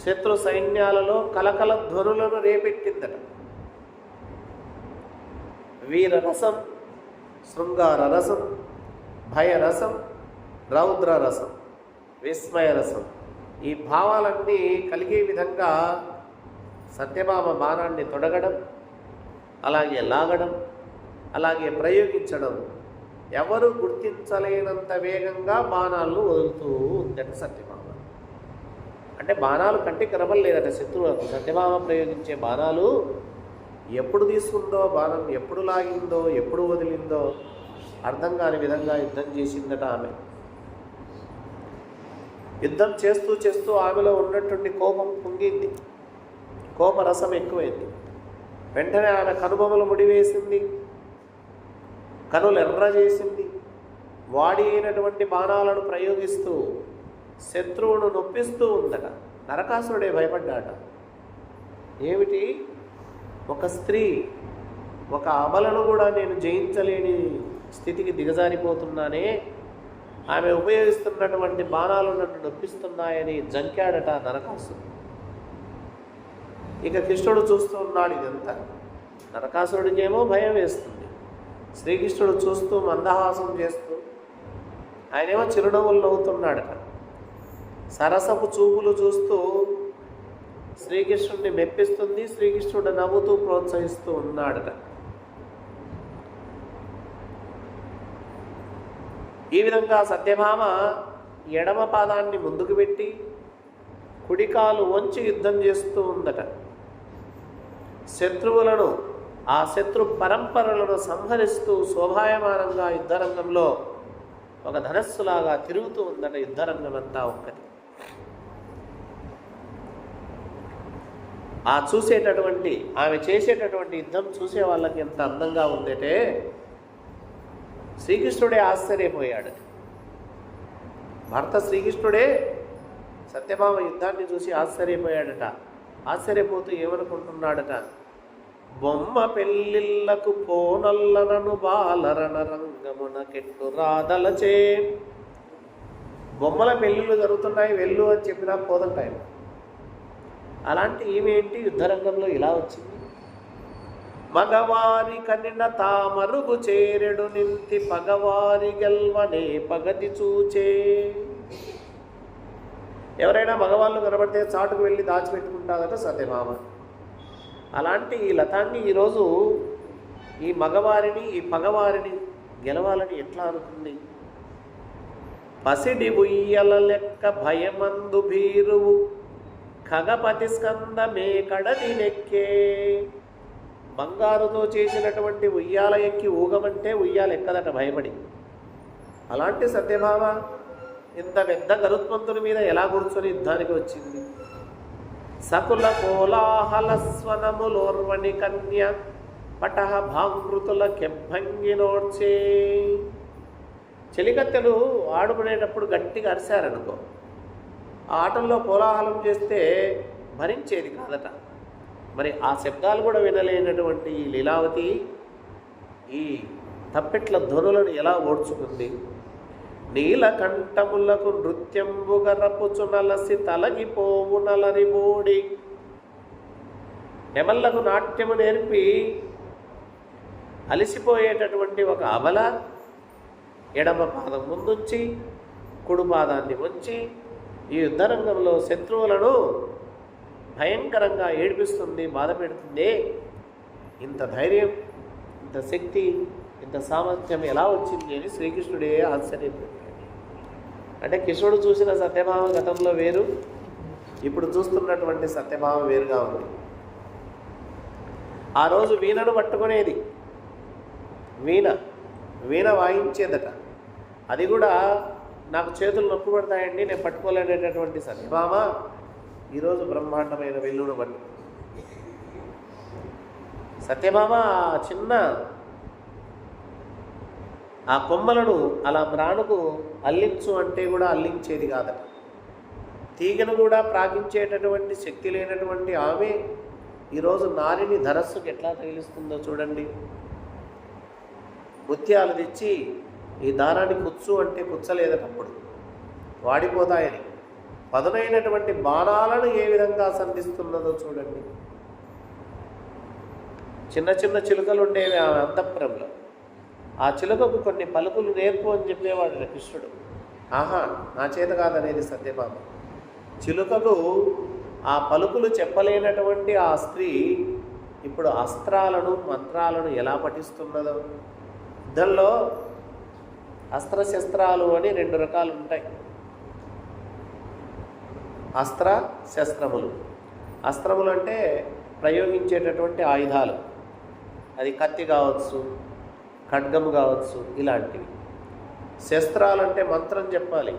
శత్రు సైన్యాలలో కలకల ధ్వనులను రేపెట్టిందట. వీరరసం, శృంగారరసం, భయరసం, రౌద్రరసం, విస్మయరసం, ఈ భావాలన్నీ కలిగే విధంగా సత్యభామ బాణాన్ని తొడగడం, అలాగే లాగడం, అలాగే ప్రయోగించడం, ఎవరు గుర్తించలేనంత వేగంగా బాణాలను వదులుతూ ఉందట సత్యభామ. అంటే బాణాలు కంటికి కనబడలేదట శత్రువులకు. సత్యభామ ప్రయోగించే బాణాలు ఎప్పుడు తీసుకుందో, బాణం ఎప్పుడు లాగిందో, ఎప్పుడు వదిలిందో అర్థం కాని విధంగా యుద్ధం చేసిందట ఆమె. యుద్ధం చేస్తూ చేస్తూ ఆమెలో ఉన్నటువంటి కోపం పొంగింది, కోపరసం ఎక్కువైంది. వెంటనే ఆమె కనుబొమలు ముడివేసింది, కనులు ఎర్ర చేసింది, వాడి అయినటువంటి బాణాలను ప్రయోగిస్తూ శత్రువును నొప్పిస్తూ ఉందట. నరకాసురుడే భయపడ్డాట. ఏమిటి, ఒక స్త్రీ, ఒక అబలను కూడా నేను జయించలేని స్థితికి దిగజారిపోతున్నానే, ఆమె ఉపయోగిస్తున్నటువంటి బాణాలు నన్ను నొప్పిస్తున్నాయని జంకాడట నరకాసురుడు. ఇక కృష్ణుడు చూస్తూ ఉన్నాడు ఇదంతా. నరకాసురుడికేమో భయం వేస్తుంది, శ్రీకృష్ణుడు చూస్తూ మందహాసం చేస్తూ ఆయనేమో చిరునవ్వులు నవ్వుతున్నాడట. సరసపు చూపులు చూస్తూ శ్రీకృష్ణుడిని మెప్పిస్తుంది, శ్రీకృష్ణుడు నవ్వుతూ ప్రోత్సహిస్తూ ఉన్నాడట. ఈ విధంగా సత్యభామ ఎడమ పాదాన్ని ముందుకు పెట్టి కుడికాలు వంచి యుద్ధం చేస్తూ ఉందట. శత్రువులను, ఆ శత్రు పరంపరలను సంహరిస్తూ శోభాయమానంగా యుద్ధరంగంలో ఒక ధనస్సులాగా తిరుగుతూ ఉందట. యుద్ధరంగం అంతా ఒక్కటి. ఆ చూసేటటువంటి, ఆమె చేసేటటువంటి యుద్ధం చూసే వాళ్ళకి ఎంత అందంగా ఉందంటే శ్రీకృష్ణుడే ఆశ్చర్యపోయాడు. భర్త శ్రీకృష్ణుడే సత్యభామ యుద్ధాన్ని చూసి ఆశ్చర్యపోయాడట. ఆశ్చర్యపోతూ ఏమనుకుంటున్నాడట, బొమ్మ పెళ్ళిళ్ళకు పోనల్లనను బాలరణ రంగమున కెట్టు రాదలచే. బొమ్మల పెళ్ళిళ్ళు జరుగుతున్నాయి, వెళ్ళు అని చెప్పినా పోదంటాయి. అలాంటి ఈమె యుద్ధరంగంలో ఇలా వచ్చింది. మగవారి కనిన తామరుగు చేరెడు నింతి పగవారి గెల్వనే పగతి చూచే. ఎవరైనా మగవాళ్ళు కనబడితే చాటుకు వెళ్ళి దాచిపెట్టుకుంటాదట సత్యభామ. అలాంటి ఈ లతాన్ని ఈరోజు ఈ మగవారిని, ఈ పగవారిని గెలవాలని ఎట్లా అనుకుంది. పసిడి ఉయ్యల లెక్క భయమందు భీరువు ఖగపతి స్కందమే కడది నెక్కే. బంగారుతో చేసినటువంటి ఉయ్యాల ఎక్కి ఊగమంటే ఉయ్యాల ఎక్కదట భయపడి. అలాంటి సత్యభామ ఇంత పెద్ద గరుత్మంతుని మీద ఎలా కూర్చొని యుద్ధానికి వచ్చింది. సకుల కోలాహల స్వనములోర్వణి కన్య పటహ భాంకృతుల కెబ్భంగి నోడ్చే. చెలికత్తెలు ఆడుకునేటప్పుడు గట్టిగా అరిశారనుకో, ఆ ఆటల్లో కోలాహలం చేస్తే భరించేది కాదట. మరి ఆ శబ్దాలు కూడా వినలేనటువంటి ఈ లీలావతి ఈ తప్పెట్ల ధ్వనులను ఎలా ఓడ్చుకుంది. నీలకంఠములకు నృత్యంబుగ రపుచు నలసి తలగిపోవు నలరిబోడి. నెమళ్లకు నాట్యము నేర్పి అలిసిపోయేటటువంటి ఒక అబల ఎడమ పాదం ముందుంచి కుడి పాదాన్ని ఉంచి ఈ యుద్ధరంగంలో శత్రువులను భయంకరంగా ఏడిపిస్తుంది, బాధ పెడుతుంది. ఇంత ధైర్యం, ఇంత శక్తి, ఇంత సామర్థ్యం ఎలా వచ్చింది అని శ్రీకృష్ణుడే ఆశ్చర్యపోయాడు. అంటే కృష్ణుడు చూసిన సత్యభామ గతంలో వేరు, ఇప్పుడు చూస్తున్నటువంటి సత్యభామ వేరుగా ఉంది. ఆ రోజు వీణను పట్టుకునేది, వీణ వాయించేదట. అది కూడా నాకు చేతులు నొప్పి పడతాయండి, నేను పట్టుకోలేనటువంటి సత్యభామ ఈరోజు బ్రహ్మాండమైన వెల్లును పట్టు. సత్యభామ చిన్న ఆ కొమ్మలను అలా మ్రాణుకు అల్లించు అంటే కూడా అల్లించేది కాదట. తీగను కూడా ప్రాగించేటటువంటి శక్తి లేనటువంటి ఆమె ఈరోజు నారిని ధరస్సుకు ఎట్లా తగిలిస్తుందో చూడండి. ముత్యాలు తెచ్చి ఈ దారాన్ని కుచ్చు అంటే కుచ్చలేదటప్పుడు, వాడిపోతాయని. పదునైనటువంటి బాణాలను ఏ విధంగా సంధిస్తున్నదో చూడండి. చిన్న చిన్న చిలుకలు ఉండేవి ఆమె అంతఃపురంలో. ఆ చిలుకకు కొన్ని పలుకులు నేర్పు అని చెప్పేవాడు కృష్ణుడు. ఆహా, నా చేత కాదనేది సత్యభామ. చిలుకకు ఆ పలుకులు చెప్పలేనటువంటి ఆ స్త్రీ ఇప్పుడు అస్త్రాలను మంత్రాలను ఎలా పఠిస్తున్నదో. యుద్ధంలో అస్త్రశస్త్రాలు అని 2 రకాలు ఉంటాయి. అస్త్ర శస్త్రములు. అస్త్రములు అంటే ప్రయోగించేటటువంటి ఆయుధాలు, అది కత్తి కావచ్చు, ఖడ్గము కావచ్చు, ఇలాంటివి. శస్త్రాలంటే మంత్రం చెప్పాలి.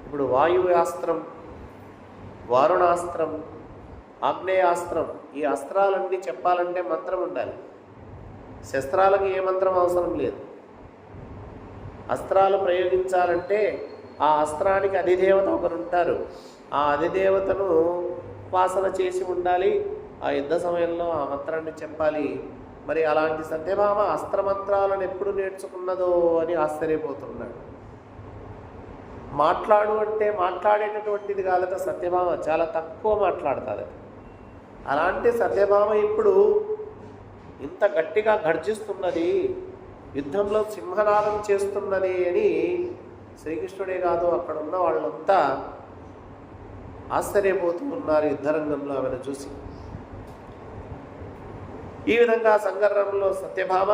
ఇప్పుడు వాయువాస్త్రం, వారుణాస్త్రం, ఆగ్నేయాస్త్రం, ఈ అస్త్రాలన్నీ చెప్పాలంటే మంత్రం ఉండాలి. శస్త్రాలకు ఏ మంత్రం అవసరం లేదు. అస్త్రాలు ప్రయోగించాలంటే ఆ అస్త్రానికి అధిదేవత ఒకరు ఉంటారు. ఆ అధిదేవతను ఉపాసన చేసి ఉండాలి. ఆ యుద్ధ సమయంలో ఆ మంత్రాన్ని చెప్పాలి. మరి అలాంటి సత్యభామ అస్త్రమంత్రాలను ఎప్పుడు నేర్చుకున్నదో అని ఆశ్చర్యపోతున్నాడు. మాట్లాడు అంటే మాట్లాడేటటువంటిది కాదట సత్యభామ, చాలా తక్కువ మాట్లాడుతుందట. అలాంటి సత్యభామ ఇప్పుడు ఇంత గట్టిగా గర్జిస్తున్నది, యుద్ధంలో సింహనాదం చేస్తున్నది అని శ్రీకృష్ణుడే కాదు అక్కడ ఉన్న వాళ్ళంతా ఆశ్చర్యపోతూ ఉన్నారు యుద్ధరంగంలో ఆమెను చూసి. ఈ విధంగా సంగ్రామంలో సత్యభామ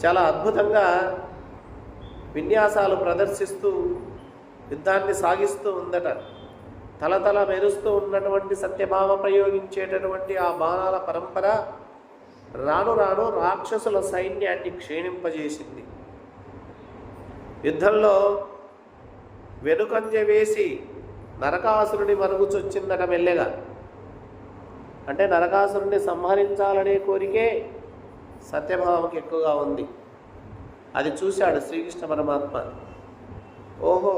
చాలా అద్భుతంగా విన్యాసాలు ప్రదర్శిస్తూ యుద్ధాన్ని సాగిస్తూ ఉందట. తలతల మెరుస్తూ ఉన్నటువంటి సత్యభామ ప్రయోగించేటటువంటి ఆ బాణాల పరంపర రాను రాను రాక్షసుల సైన్యాన్ని క్షీణింపజేసింది. యుద్ధంలో వెనుకంజ వేసి నరకాసురుని మరుగుచొచ్చిందట మెల్లెగా. అంటే నరకాసురుని సంహరించాలనే కోరికే సత్యభామకి ఎక్కువగా ఉంది. అది చూశాడు శ్రీకృష్ణ పరమాత్మ. ఓహో,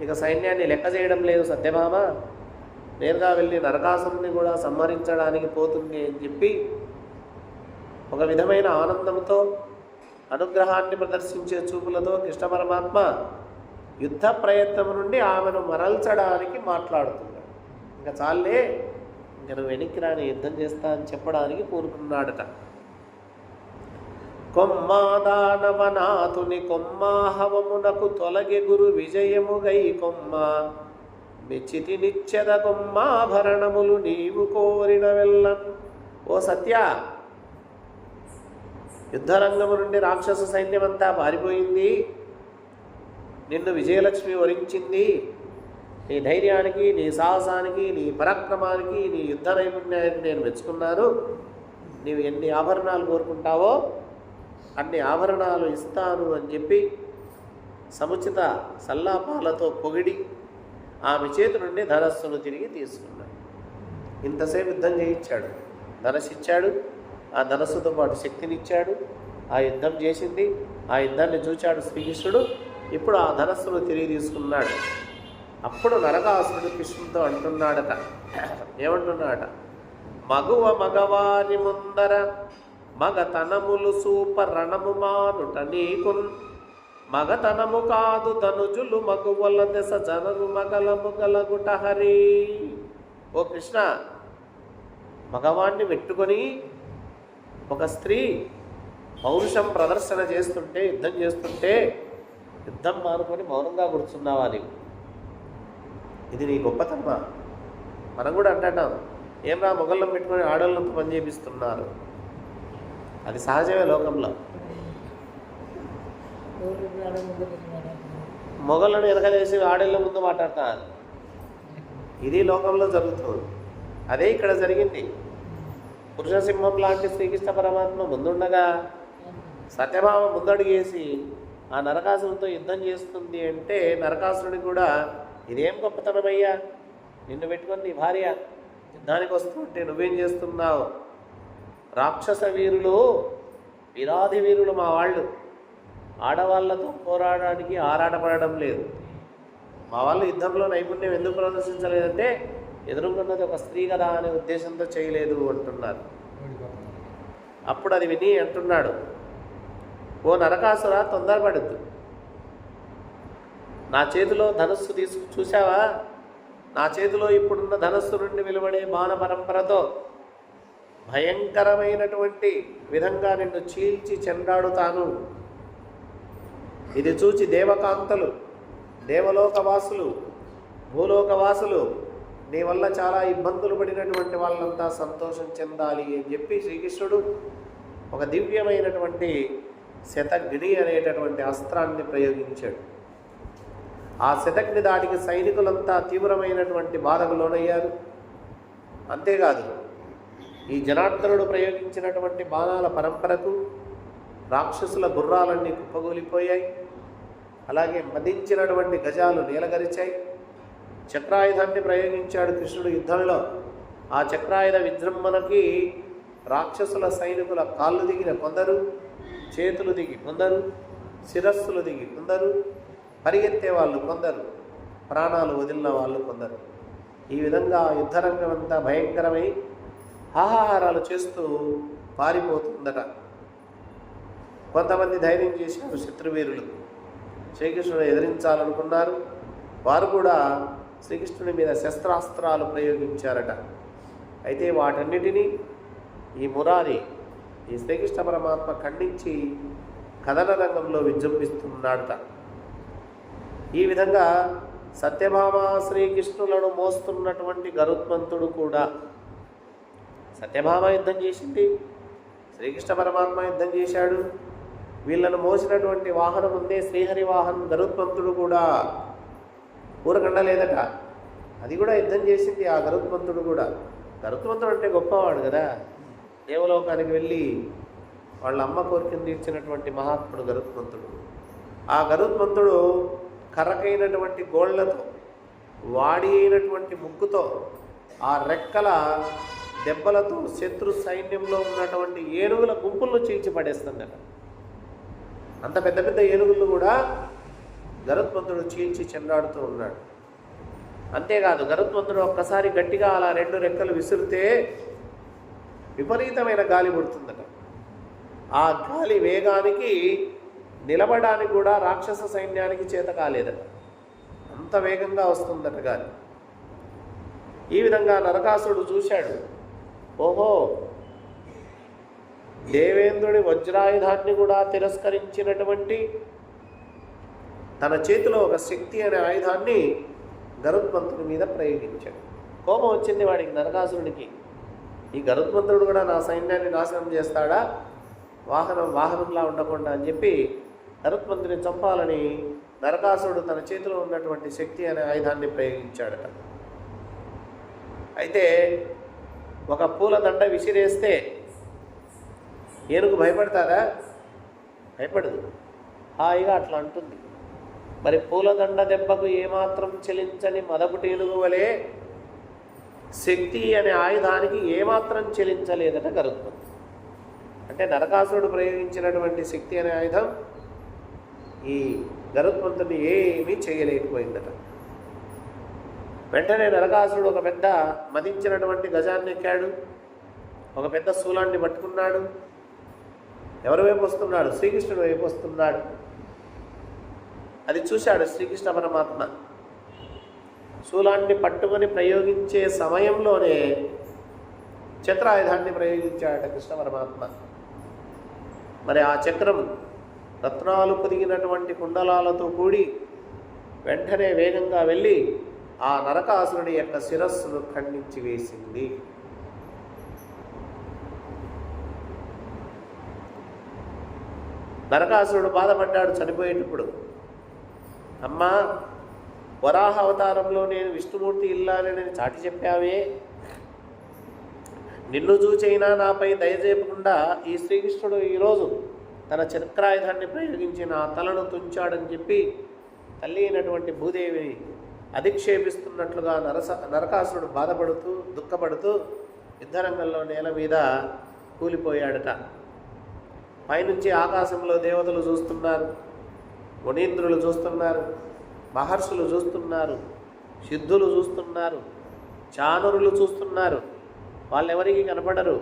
ఇక సైన్యాన్ని లెక్క చేయడం లేదు సత్యభామ, నేరుగా వెళ్ళి నరకాసురుని కూడా సంహరించడానికి పోతుంది అని చెప్పి ఒక విధమైన ఆనందంతో అనుగ్రహాన్ని ప్రదర్శించే చూపులతో కృష్ణ పరమాత్మ యుద్ధ ప్రయత్నం నుండి ఆమెను మరల్చడానికి మాట్లాడుతున్నాడు. ఇంకా చాలే, ఇంక నువ్వు వెనక్కి రాని, యుద్ధం చేస్తా అని చెప్పడానికి పూనుకున్నాడట. కొమ్మాదానవనాథుని కొమ్మాహవమునకు తొలగి గురు విజయముగై కొమ్మ మెచ్చితి నిత్యద కొమ్మాభరణములు నీవు కోరిన వెళ్ళన్. ఓ సత్య, యుద్ధరంగము నుండి రాక్షస సైన్యమంతా పారిపోయింది, నిన్ను విజయలక్ష్మి వరించింది. నీ ధైర్యానికి, నీ సాహసానికి, నీ పరాక్రమానికి, నీ యుద్ధ నైపుణ్యానికి నేను మెచ్చుకున్నాను. నీవు ఎన్ని ఆభరణాలు కోరుకుంటావో అన్ని ఆభరణాలు ఇస్తాను అని చెప్పి సముచిత సల్లాపాలతో పొగిడి ఆమె చేతి నుండి ధనస్సును తిరిగి తీసుకున్నాడు. ఇంతసేపు యుద్ధం చేయించాడు, ధనస్సు ఇచ్చాడు, ఆ ధనస్సుతో పాటు శక్తినిచ్చాడు. ఆ యుద్ధం చేసింది, ఆ యుద్ధాన్ని చూచాడు శ్రీకృష్ణుడు. ఇప్పుడు ఆ ధనస్సును తిరిగి తీసుకున్నాడు. అప్పుడు నరకాసురుడు కృష్ణుడితో అంటున్నాడట, ఏమంటున్నాడట, మగువ మగవారి ముందర మగతనములు సూప రణము మానుట నీకున్, మగతనము కాదు ధనుజులు మగువల దశ జనరు మగలము గలగుట హరి. ఓ కృష్ణ, మగవాణ్ణి పెట్టుకొని ఒక స్త్రీ పౌరుషం ప్రదర్శన చేస్తుంటే, యుద్ధం చేస్తుంటే యుద్ధం మానుకొని మౌనంగా కూర్చున్నావా నీవు? ఇది నీ గొప్పతనమా? మనం కూడా అంటున్నాం, ఏమరా మొగళ్ళం పెట్టుకొని ఆడోళ్ళంతా పని చేపిస్తున్నారు. అది సహజమే లోకంలో. మొగళ్ళను వెనకలేసి ఆడేళ్ళ ముందు మాట్లాడతారు. ఇది లోకంలో జరుగుతుంది. అదే ఇక్కడ జరిగింది. పురుషసింహం లాంటి శ్రీకృష్ణ పరమాత్మ ముందుండగా సత్యభామ ముందడుగేసి ఆ నరకాసురుడితో యుద్ధం చేస్తుంది అంటే నరకాసురుడికి కూడా ఇదేం గొప్పతనమయ్యా, నిన్ను పెట్టుకొని నీ భార్య యుద్ధానికి వస్తుంటే నువ్వేం చేస్తున్నావు? రాక్షస వీరులు, వీరాధి వీరులు మా వాళ్ళు, ఆడవాళ్లతో పోరాడడానికి ఆరాటపడడం లేదు. మా వాళ్ళు యుద్ధంలో నైపుణ్యం ఎందుకు ప్రదర్శించలేదంటే ఎదురుకున్నది ఒక స్త్రీ కదా అనే ఉద్దేశంతో చేయలేదు అంటున్నారు. అప్పుడు అది విని అంటున్నాడు, ఓ నరకాసుర, తొందరపడద్దు. నా చేతిలో ధనస్సు చూసావా? నా చేతిలో ఇప్పుడున్న ధనస్సు నుండి వెలువడే బాణ పరంపరతో భయంకరమైనటువంటి విధంగా నిన్ను చీల్చి చెండాడుతాను. ఇది చూచి దేవకాంతలు, దేవలోకవాసులు, భూలోకవాసులు, నీ వల్ల చాలా ఇబ్బందులు పడినటువంటి వాళ్ళంతా సంతోషం చెందాలి అని చెప్పి శ్రీకృష్ణుడు ఒక దివ్యమైనటువంటి శతఘ్ని అనేటటువంటి అస్త్రాన్ని ప్రయోగించాడు. ఆ శతఘ్ని దాటికి సైనికులంతా తీవ్రమైనటువంటి బాధకు లోనయ్యారు. అంతేకాదు, ఈ జనార్దనుడు ప్రయోగించినటువంటి బాణాల పరంపరకు రాక్షసుల గుర్రాలన్నీ కుప్పగూలిపోయాయి. అలాగే మదించినటువంటి గజాలు నేలగరిచాయి. చక్రాయుధాన్ని ప్రయోగించాడు కృష్ణుడు యుద్ధంలో. ఆ చక్రాయుధ విజృంభణకి రాక్షసుల సైనికుల కాళ్ళు దిగిన కొందరు, చేతులు దిగి కొందరు, శిరస్సులు దిగి కొందరు, పరిగెత్తే వాళ్ళు కొందరు, ప్రాణాలు వదిలిన వాళ్ళు కొందరు. ఈ విధంగా యుద్ధరంగం అంతా భయంకరమై హాహాహారాలు చేస్తూ పారిపోతుందట. కొంతమంది ధైర్యం చేశారు శత్రువీరులు, శ్రీకృష్ణుని ఎదిరించాలనుకున్నారు. వారు కూడా శ్రీకృష్ణుని మీద శస్త్రాస్త్రాలు ప్రయోగించారట. అయితే వాటన్నిటినీ ఈ మురారి, ఈ శ్రీకృష్ణ పరమాత్మ ఖండించి కథన రంగంలో విజృంభిస్తున్నాడట. ఈ విధంగా సత్యభామ శ్రీకృష్ణులను మోస్తున్నటువంటి గరుత్మంతుడు కూడా, సత్యభామ యుద్ధం చేసింది, శ్రీకృష్ణ పరమాత్మ యుద్ధం చేశాడు. వీళ్ళను మోసినటువంటి వాహనం ఉందే శ్రీహరి వాహనం గరుత్మంతుడు కూడా ఊరకండలేదట. అది కూడా యుద్ధం చేసింది ఆ గరుత్మంతుడు కూడా. గరుత్మంతుడు అంటే గొప్పవాడు కదా, దేవలోకానికి వెళ్ళి వాళ్ళ అమ్మ కోరికను తీర్చినటువంటి మహాత్ముడు గరుత్మంతుడు. ఆ గరుత్మంతుడు కర్రకైనటువంటి గోళ్లతో, వాడి అయినటువంటి ముక్కుతో, ఆ రెక్కల దెబ్బలతో శత్రు సైన్యంలో ఉన్నటువంటి ఏనుగుల గుంపులను చీల్చి పడేస్తుందట. అంత పెద్ద పెద్ద ఏనుగులు కూడా గరుత్మంతుడు చీల్చి చెండాడుతూ ఉన్నాడు. అంతేకాదు, గరుత్మంతుడు ఒక్కసారి గట్టిగా అలా రెండు రెక్కలు విసిరితే విపరీతమైన గాలి పుడుతుందట. ఆ గాలి వేగానికి నిలబడడానికి కూడా రాక్షస సైన్యానికి చేత కాలేదట. అంత వేగంగా వస్తుందట గాలి. ఈ విధంగా నరకాసురుడు చూశాడు, ఓహో, దేవేంద్రుడి వజ్రాయుధాన్ని కూడా తిరస్కరించినటువంటి తన చేతిలో ఒక శక్తి అనే ఆయుధాన్ని గరుత్మంతుడి మీద ప్రయోగించాడు. కోపం వచ్చింది వాడికి, నరకాసురుడికి. ఈ గరుత్మంతుడు కూడా నా సైన్యాన్ని నాశనం చేస్తాడా, వాహనంలా ఉండకుండా అని చెప్పి గరుత్మంతుడిని చంపాలని నరకాసురుడు తన చేతిలో ఉన్నటువంటి శక్తి అనే ఆయుధాన్ని ప్రయోగించాడట. అయితే ఒక పూలదండ విసిరేస్తే ఏనుగు భయపడతారా? భయపడదు, హాయిగా అట్లా అంటుంది. మరి పూలదండ దెబ్బకు ఏమాత్రం చెలించని మదపుటి ఏనుగు వలె శక్తి అనే ఆయుధానికి ఏమాత్రం చెలించలేదట గరుత్మంతుడు. అంటే నరకాసురుడు ప్రయోగించినటువంటి శక్తి అనే ఆయుధం ఈ గరుత్మంతుడిని ఏమీ చేయలేకపోయిందట. వెంటనే నరకాసురుడు ఒక పెద్ద మదించినటువంటి గజాన్ని ఎక్కాడు, ఒక పెద్ద శూలాన్ని పట్టుకున్నాడు. ఎవరి వైపు వస్తున్నాడు? శ్రీకృష్ణుడి వైపు వస్తున్నాడు. అది చూశాడు శ్రీకృష్ణ పరమాత్మ. శూలాన్ని పట్టుకొని ప్రయోగించే సమయంలోనే చక్రాయుధాన్ని ప్రయోగించాడట కృష్ణ పరమాత్మ. మరి ఆ చక్రం రత్నాలు పొదిగినటువంటి కుండలాలతో కూడి వెంటనే వేగంగా వెళ్ళి ఆ నరకాసురుడి యొక్క శిరస్సును ఖండించి వేసింది. నరకాసురుడు బాధపడ్డాడు చనిపోయేటప్పుడు. అమ్మా, వరాహ అవతారంలో నేను విష్ణుమూర్తి ఇల్లాలని చాటి చెప్పావే, నిన్ను చూచైనా నాపై దయచేయకుండా ఈ శ్రీకృష్ణుడు ఈరోజు తన చక్రాయుధాన్ని ప్రయోగించి నా తలను తుంచాడని చెప్పి తల్లి అయినటువంటి భూదేవిని అధిక్షేపిస్తున్నట్లుగా నరకాసురుడు బాధపడుతూ దుఃఖపడుతూ యుద్ధరంగంలో నేల మీద కూలిపోయాడట. పైనుంచి ఆకాశంలో దేవతలు చూస్తున్నారు, మునీంద్రులు చూస్తున్నారు, మహర్షులు చూస్తున్నారు, సిద్ధులు చూస్తున్నారు, చానురులు చూస్తున్నారు. వాళ్ళెవరికి కనపడరు.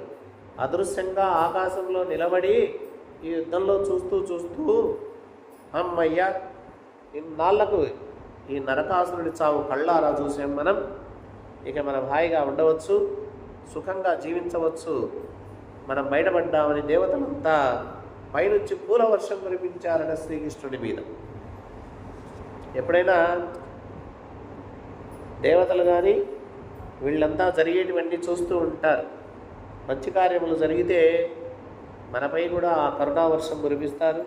అదృశ్యంగా ఆకాశంలో నిలబడి ఈ యుద్ధంలో చూస్తూ అమ్మయ్య, ఇన్నాళ్లకు ఈ నరకాసురుడి చావు కళ్ళారా చూసాం మనం, ఇక మనం హాయిగా ఉండవచ్చు, సుఖంగా జీవించవచ్చు, మనం బయటపడ్డామని దేవతలంతా పైనుంచి పూల వర్షం కురిపించారట శ్రీకృష్ణుడి మీద. ఎప్పుడైనా దేవతలు కానీ వీళ్ళంతా జరిగేటివన్నీ చూస్తూ ఉంటారు. మంచి కార్యములు జరిగితే మనపై కూడా ఆ కరుణావర్షం కురిపిస్తారు,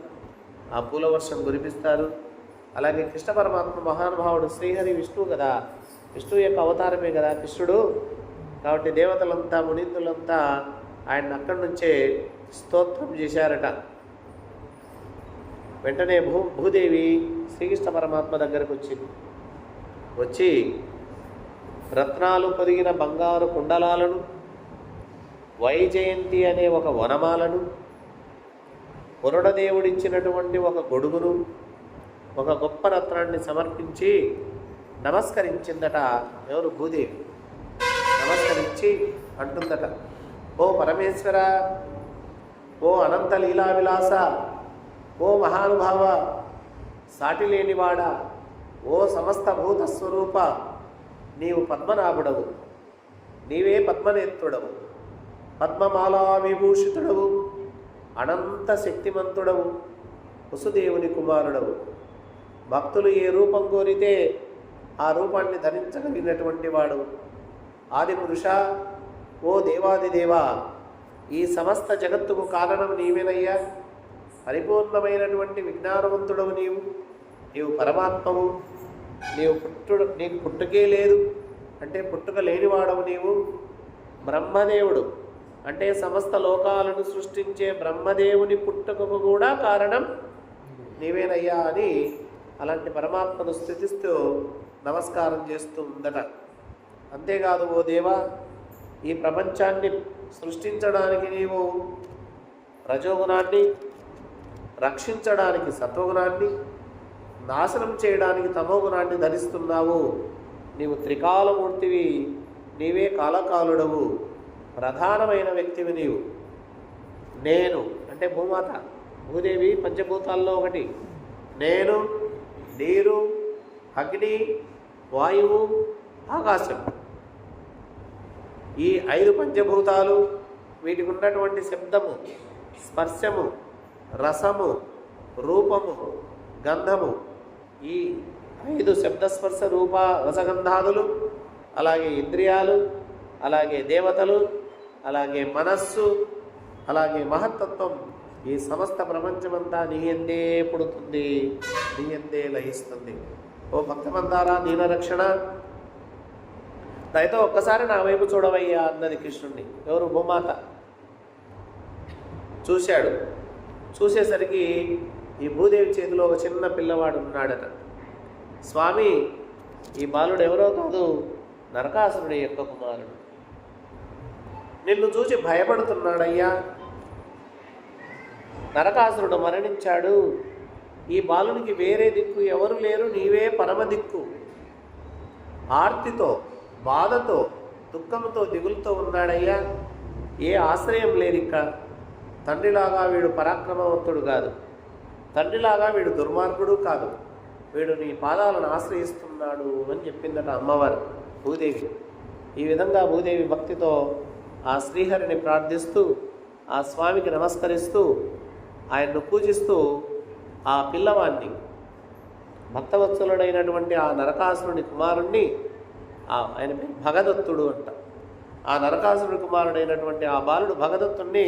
ఆ పూల వర్షం కురిపిస్తారు. అలాగే కృష్ణ పరమాత్మ మహానుభావుడు శ్రీహరి విష్ణువు కదా, విష్ణువు యొక్క అవతారమే కదా కృష్ణుడు. కాబట్టి దేవతలంతా మునీందులంతా ఆయన అక్కడి నుంచే స్తోత్రం చేశారట. వెంటనే భూదేవి శ్రీకృష్ణ పరమాత్మ దగ్గరకు వచ్చి రత్నాలు పొదిగిన బంగారు కుండలాలను, వైజయంతి అనే ఒక వనమాలను, పురుడదేవుడిచ్చినటువంటి ఒక గొడుగును, ఒక గొప్ప రత్నాన్ని సమర్పించి నమస్కరించిందట. ఎవరు? భూదేవి. నమస్కరించి అంటుందట, ఓ పరమేశ్వర, ఓ అనంత లీలా విలాస, ఓ మహానుభావ, సాటి లేనివాడ, ఓ సమస్త భూత స్వరూప, నీవు పద్మనాభుడవు, నీవే పద్మనేత్రుడవు, పద్మమాలా విభూషితుడవు, అనంత శక్తిమంతుడవు, వసుదేవుని కుమారుడవు. భక్తులు ఏ రూపం కోరితే ఆ రూపాన్ని ధరించగలిగినటువంటి వాడు. ఆది పురుష, ఓ దేవాదిదేవా, ఈ సమస్త జగత్తుకు కారణం నీవేనయ్యా. పరిపూర్ణమైనటువంటి విజ్ఞానవంతుడవు నీవు పరమాత్మవు. నీకు పుట్టుకే లేదు అంటే పుట్టుక లేనివాడవు నీవు. బ్రహ్మదేవుడు అంటే సమస్త లోకాలను సృష్టించే బ్రహ్మదేవుని పుట్టుకకు కూడా కారణం నీవేనయ్యా అని అలాంటి పరమాత్మను స్తుతిస్తూ నమస్కారం చేస్తూ ఉందట. అంతేకాదు, ఓ దేవా, ఈ ప్రపంచాన్ని సృష్టించడానికి నీవు రజోగుణాన్ని, రక్షించడానికి సత్వగుణాన్ని, నాశనం చేయడానికి తమోగుణాన్ని ధరిస్తున్నావు. నీవు త్రికాలమూర్తివి, నీవే కాలకాలుడవు, ప్రధానమైన వ్యక్తివి నీవు. నేను అంటే భూమాత, భూదేవి పంచభూతాల్లో ఒకటి. నేను, నీరు, అగ్ని, వాయువు, ఆకాశం, ఈ 5 పంచభూతాలు, వీటికి ఉన్నటువంటి శబ్దము, స్పర్శము, రసము, రూపము, గంధము, ఈ 5 శబ్దస్పర్శ రూప రసగంధాదులు, అలాగే ఇంద్రియాలు, అలాగే దేవతలు, అలాగే మనస్సు, అలాగే మహత్తత్వం, ఈ సమస్త ప్రపంచమంతా నీ యందే పుడుతుంది, నీ యందే లయిస్తుంది. ఓ భక్తమందారా, దీనరక్షణ, దయతో ఒక్కసారి నా వైపు చూడవయ్యా అన్నది కృష్ణుణ్ణి. ఎవరు? భూమాత. చూశాడు. చూసేసరికి ఈ భూదేవి చేతిలో ఒక చిన్న పిల్లవాడు ఉన్నాడట. స్వామి, ఈ బాలుడు ఎవరో కాదు, నరకాసురుడి యొక్క కుమారుడు. నిన్ను చూసి భయపడుతున్నాడయ్యా. నరకాసురుడు మరణించాడు. ఈ బాలునికి వేరే దిక్కు ఎవరు లేరు, నీవే పరమ దిక్కు. ఆర్తితో, బాధతో, దుఃఖంతో, దిగులుతో ఉన్నాడయ్యా. ఏ ఆశ్రయం లేదిక్క. తండ్రిలాగా వీడు పరాక్రమవంతుడు కాదు, తండ్రిలాగా వీడు దుర్మార్గుడు కాదు, వీడు నీ పాదాలను ఆశ్రయిస్తున్నాడు అని చెప్పిందట అమ్మవారు భూదేవి. ఈ విధంగా భూదేవి భక్తితో ఆ శ్రీహరిని ప్రార్థిస్తూ, ఆ స్వామికి నమస్కరిస్తూ, ఆయన్ను పూజిస్తూ ఆ పిల్లవాడిని, భక్తవత్సలుడైనటువంటి ఆ నరకాసురుని కుమారుణ్ణి, ఆయన పేరు భగదత్తుడు అంట. ఆ నరకాసురుడి కుమారుడైనటువంటి ఆ బాలుడు భగదత్తుణ్ణి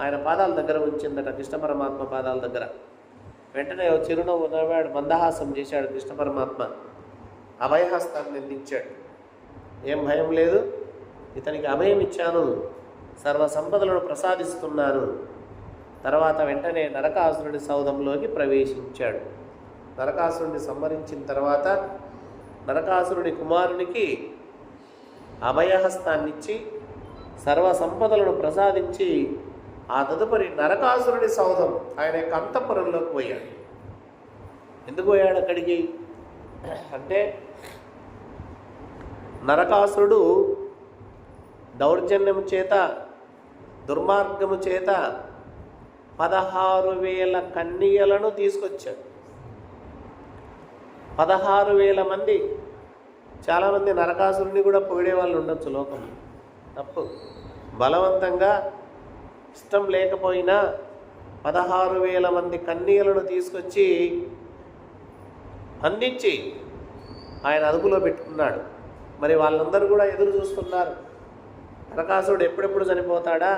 ఆయన పాదాల దగ్గర ఉంచిందట, కృష్ణ పరమాత్మ పాదాల దగ్గర. వెంటనే చిరునవ్వు నవ్వాడు, మందహాసం చేశాడు కృష్ణ పరమాత్మ. అభయహస్తాన్ని అందించాడు. ఏం భయం లేదు, ఇతనికి అభయం ఇచ్చాను, సర్వ సంపదలను ప్రసాదిస్తున్నాను. తర్వాత వెంటనే నరకాసురుడి సౌధంలోకి ప్రవేశించాడు. నరకాసురుడిని సంహరించిన తర్వాత నరకాసురుడి కుమారునికి అభయహస్తాన్నిచ్చి సర్వ సంపదలను ప్రసాదించి ఆ తదుపరి నరకాసురుడి సౌధం, ఆయన యొక్క అంతఃపురంలోకి పోయాడు. ఎందుకు పోయాడు అక్కడికి అంటే, నరకాసురుడు దౌర్జన్యము చేత, దుర్మార్గము చేత 16,000 కన్యలను తీసుకొచ్చాడు. 16,000 మంది. చాలామంది నరకాసురుని కూడా పొగిడే వాళ్ళు ఉండొచ్చు లోకంలో. తప్పు. బలవంతంగా ఇష్టం లేకపోయినా 16,000 మంది కన్యలను తీసుకొచ్చి అందించి ఆయన అదుపులో పెట్టుకున్నాడు. మరి వాళ్ళందరూ కూడా ఎదురు చూస్తున్నారు, నరకాసురుడు ఎప్పుడెప్పుడు చనిపోతాడా,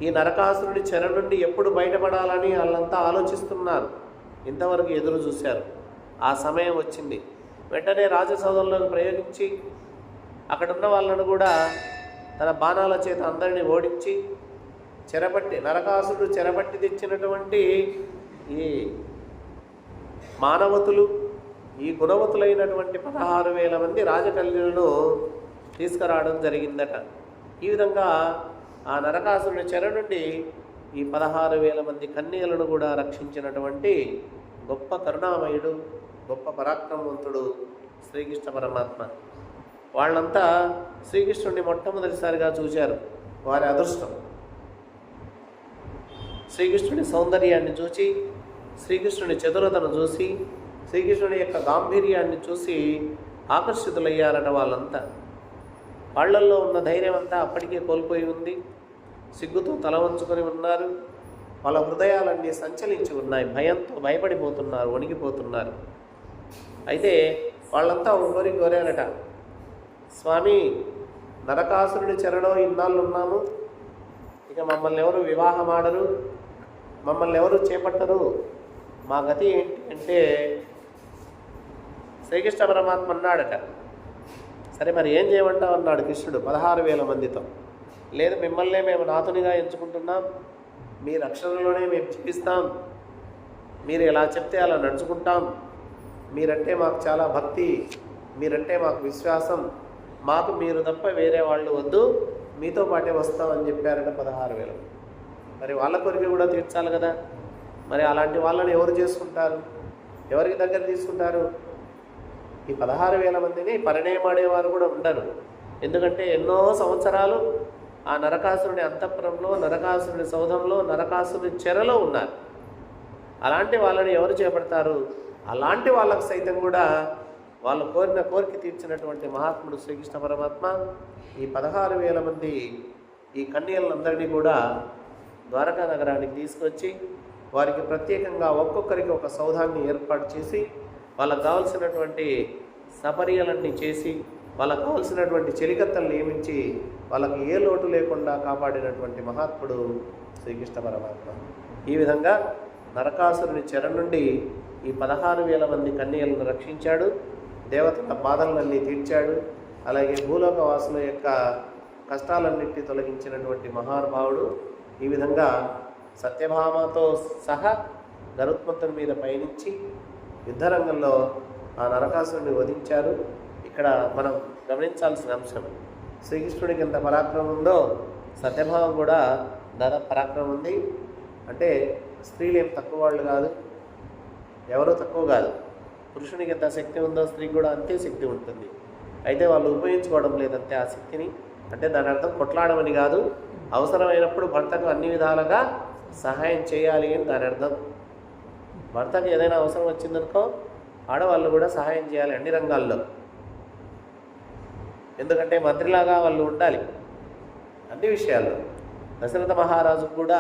ఈ నరకాసురుడి చెర నుండి ఎప్పుడు బయటపడాలని వాళ్ళంతా ఆలోచిస్తున్నారు. ఇంతవరకు ఎదురు చూశారు. ఆ సమయం వచ్చింది. వెంటనే రాజసౌధంలోకి ప్రయోగించి అక్కడున్న వాళ్ళను కూడా తన బాణాల చేత అందరినీ ఓడించి నరకాసురుడు చెరపట్టి తెచ్చినటువంటి ఈ మానవతులు, ఈ గుణవతులైనటువంటి 16,000 మంది రాజకన్యలను తీసుకురావడం జరిగిందట. ఈ విధంగా ఆ నరకాసురుని చెర నుండి ఈ 16,000 మంది కన్యలను కూడా రక్షించినటువంటి గొప్ప కరుణామయుడు, గొప్ప పరాక్రమవంతుడు శ్రీకృష్ణ పరమాత్మ. వాళ్ళంతా శ్రీకృష్ణుడిని మొట్టమొదటిసారిగా చూశారు. వారి అదృష్టం. శ్రీకృష్ణుని సౌందర్యాన్ని చూసి, శ్రీకృష్ణుని చతురతను చూసి, శ్రీకృష్ణుని యొక్క గాంభీర్యాన్ని చూసి ఆకర్షితులయ్యారట వాళ్ళంతా. వాళ్ళల్లో ఉన్న ధైర్యం అంతా అప్పటికే కోల్పోయి ఉంది. సిగ్గుతో తల వంచుకొని ఉన్నారు. వాళ్ళ హృదయాలన్నీ సంచలించి ఉన్నాయి. భయంతో భయపడిపోతున్నారు, వణికిపోతున్నారు. అయితే వాళ్ళంతా ఒక కోరారట, స్వామి, నరకాసురుడి చెరలో ఇన్నాళ్ళు ఉన్నాము, ఇక మమ్మల్ని ఎవరు వివాహం ఆడరు, మమ్మల్ని ఎవరు చేపట్టరు, మా గతి ఏంటి అంటే శ్రీకృష్ణ పరమాత్మ అన్నాడట. సరే మరి ఏం చేయమంటావు అన్నాడు కృష్ణుడు 16,000 మందితో. లేదు, మిమ్మల్నే మేము నాతునిగా ఎంచుకుంటున్నాం, మీ రక్షణలోనే మేము జీవిస్తాం, మీరు ఎలా చెప్తే అలా నడుచుకుంటాం, మీరంటే మాకు చాలా భక్తి, మీరంటే మాకు విశ్వాసం, మాకు మీరు తప్ప వేరే వాళ్ళు వద్దు, మీతో పాటే వస్తామని చెప్పారట 16,000. మరి వాళ్ళ కోరిక కూడా తీర్చాలి కదా. మరి అలాంటి వాళ్ళని ఎవరు చేసుకుంటారు, ఎవరికి దగ్గర తీసుకుంటారు? ఈ 16,000 మందిని పరిణయమాడేవారు కూడా ఉండరు. ఎందుకంటే ఎన్నో సంవత్సరాలు ఆ నరకాసురుని అంతఃపురంలో, నరకాసురుని సౌధంలో, నరకాసురుని చెరలో ఉన్నారు. అలాంటి వాళ్ళని ఎవరు చేపడతారు? అలాంటి వాళ్ళకు సైతం కూడా వాళ్ళు కోరిన కోరిక తీర్చినటువంటి మహాత్ముడు శ్రీకృష్ణ పరమాత్మ ఈ 16,000 మంది ఈ కన్యలందరినీ కూడా ద్వారకా నగరానికి తీసుకొచ్చి వారికి ప్రత్యేకంగా ఒక్కొక్కరికి ఒక సౌధాన్ని ఏర్పాటు చేసి వాళ్ళకు కావాల్సినటువంటి సపర్యలన్నీ చేసి వాళ్ళకు కావాల్సినటువంటి చెలికత్తలు నియమించి వాళ్ళకి ఏ లోటు లేకుండా కాపాడినటువంటి మహాత్ముడు శ్రీకృష్ణ పరమాత్మ. ఈ విధంగా నరకాసురుని చెర నుండి ఈ 16,000 మంది కన్యలను రక్షించాడు. దేవతల బాధలన్నీ తీర్చాడు. అలాగే భూలోక వాసుల యొక్క కష్టాలన్నింటినీ తొలగించినటువంటి మహానుభావుడు. ఈ విధంగా సత్యభామతో సహా గరుత్మంతుని మీద పయనించి యుద్ధరంగంలో ఆ నరకాసురుని వధించారు. ఇక్కడ మనం గమనించాల్సిన అంశం, శ్రీకృష్ణుడికి ఎంత పరాక్రమం ఉందో సత్యభామ కూడా దాదాపు పరాక్రమం ఉంది. అంటే స్త్రీలు ఏం తక్కువ వాళ్ళు కాదు, ఎవరో తక్కువ కాదు. పురుషునికి ఎంత శక్తి ఉందో స్త్రీకి కూడా అంతే శక్తి ఉంటుంది. అయితే వాళ్ళు ఉపయోగించుకోవడం లేదంతే ఆ శక్తిని. అంటే దాని అర్థం కొట్లాడమని కాదు, అవసరమైనప్పుడు భర్తకు అన్ని విధాలుగా సహాయం చేయాలి అని దాని అర్థం. భర్తకు ఏదైనా అవసరం వచ్చిందనుకో ఆడవాళ్ళు కూడా సహాయం చేయాలి అన్ని రంగాల్లో. ఎందుకంటే మంత్రిలాగా వాళ్ళు ఉండాలి అన్ని విషయాల్లో. దశరథ మహారాజు కూడా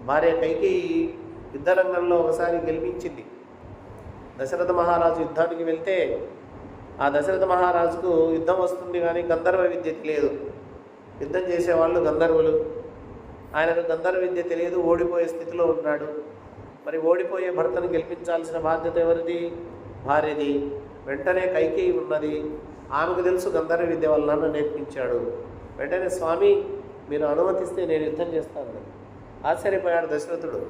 భార్య కైకేయి యుద్ధరంగంలో ఒకసారి గెలిపించింది. దశరథ మహారాజు యుద్ధానికి వెళ్తే ఆ దశరథ మహారాజుకు యుద్ధం వస్తుంది కానీ గంధర్వ విద్య తెలియదు. యుద్ధం చేసేవాళ్ళు గంధర్వులు, ఆయనకు గంధర్వ విద్య తెలియదు, ఓడిపోయే స్థితిలో ఉన్నాడు. మరి ఓడిపోయే భర్తను గెలిపించాల్సిన బాధ్యత ఎవరిది? భార్యది. వెంటనే కైకేయి ఉన్నది, ఆమెకు తెలుసు గంధర్వ విద్య వల్ల నన్ను నేర్పించాడు. వెంటనే స్వామి మీరు అనుమతిస్తే నేను యుద్ధం చేస్తాను. ఆశ్చర్యపోయాడు దశరథుడు.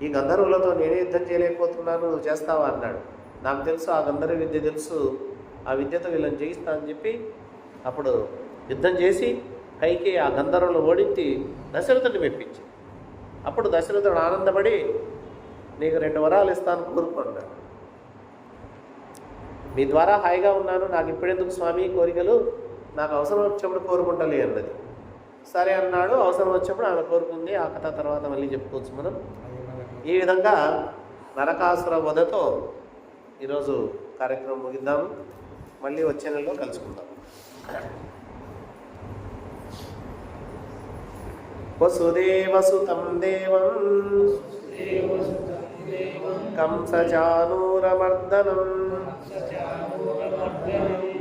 ఈ గంధర్వులతో నేనే యుద్ధం చేయలేకపోతున్నాను, నువ్వు చేస్తావా అన్నాడు. నాకు తెలుసు, ఆ గంధర్వ విద్య తెలుసు, ఆ విద్యతో వీళ్ళని జయిస్తా అని చెప్పి అప్పుడు యుద్ధం చేసి కైకేయి ఆ గంధర్వులను ఓడించి దశరథుడిని మెప్పించి అప్పుడు దశరథుడు ఆనందపడి నీకు 2 వరాలు ఇస్తాను కోరుకున్నాడు. మీ ద్వారా హాయిగా ఉన్నాను, నాకు ఇప్పుడెందుకు స్వామి కోరికలు, నాకు అవసరం వచ్చినప్పుడు కోరుకుంటలే అన్నది. సరే అన్నాడు. అవసరం వచ్చినప్పుడు ఆమె కోరుకుంది. ఆ కథ తర్వాత మళ్ళీ చెప్పుకోవచ్చు మనం. ఈ విధంగా నరకాసుర వధతో ఈరోజు కార్యక్రమం ముగిద్దాము. మళ్ళీ వచ్చే నెలలో కలుసుకుందాం. వసుదేవసుతం దేవం కంసచానూరమర్దనం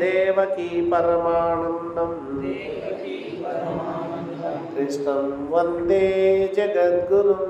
దేవకీ పరమానందం కృష్ణం వందే జగద్గురుం.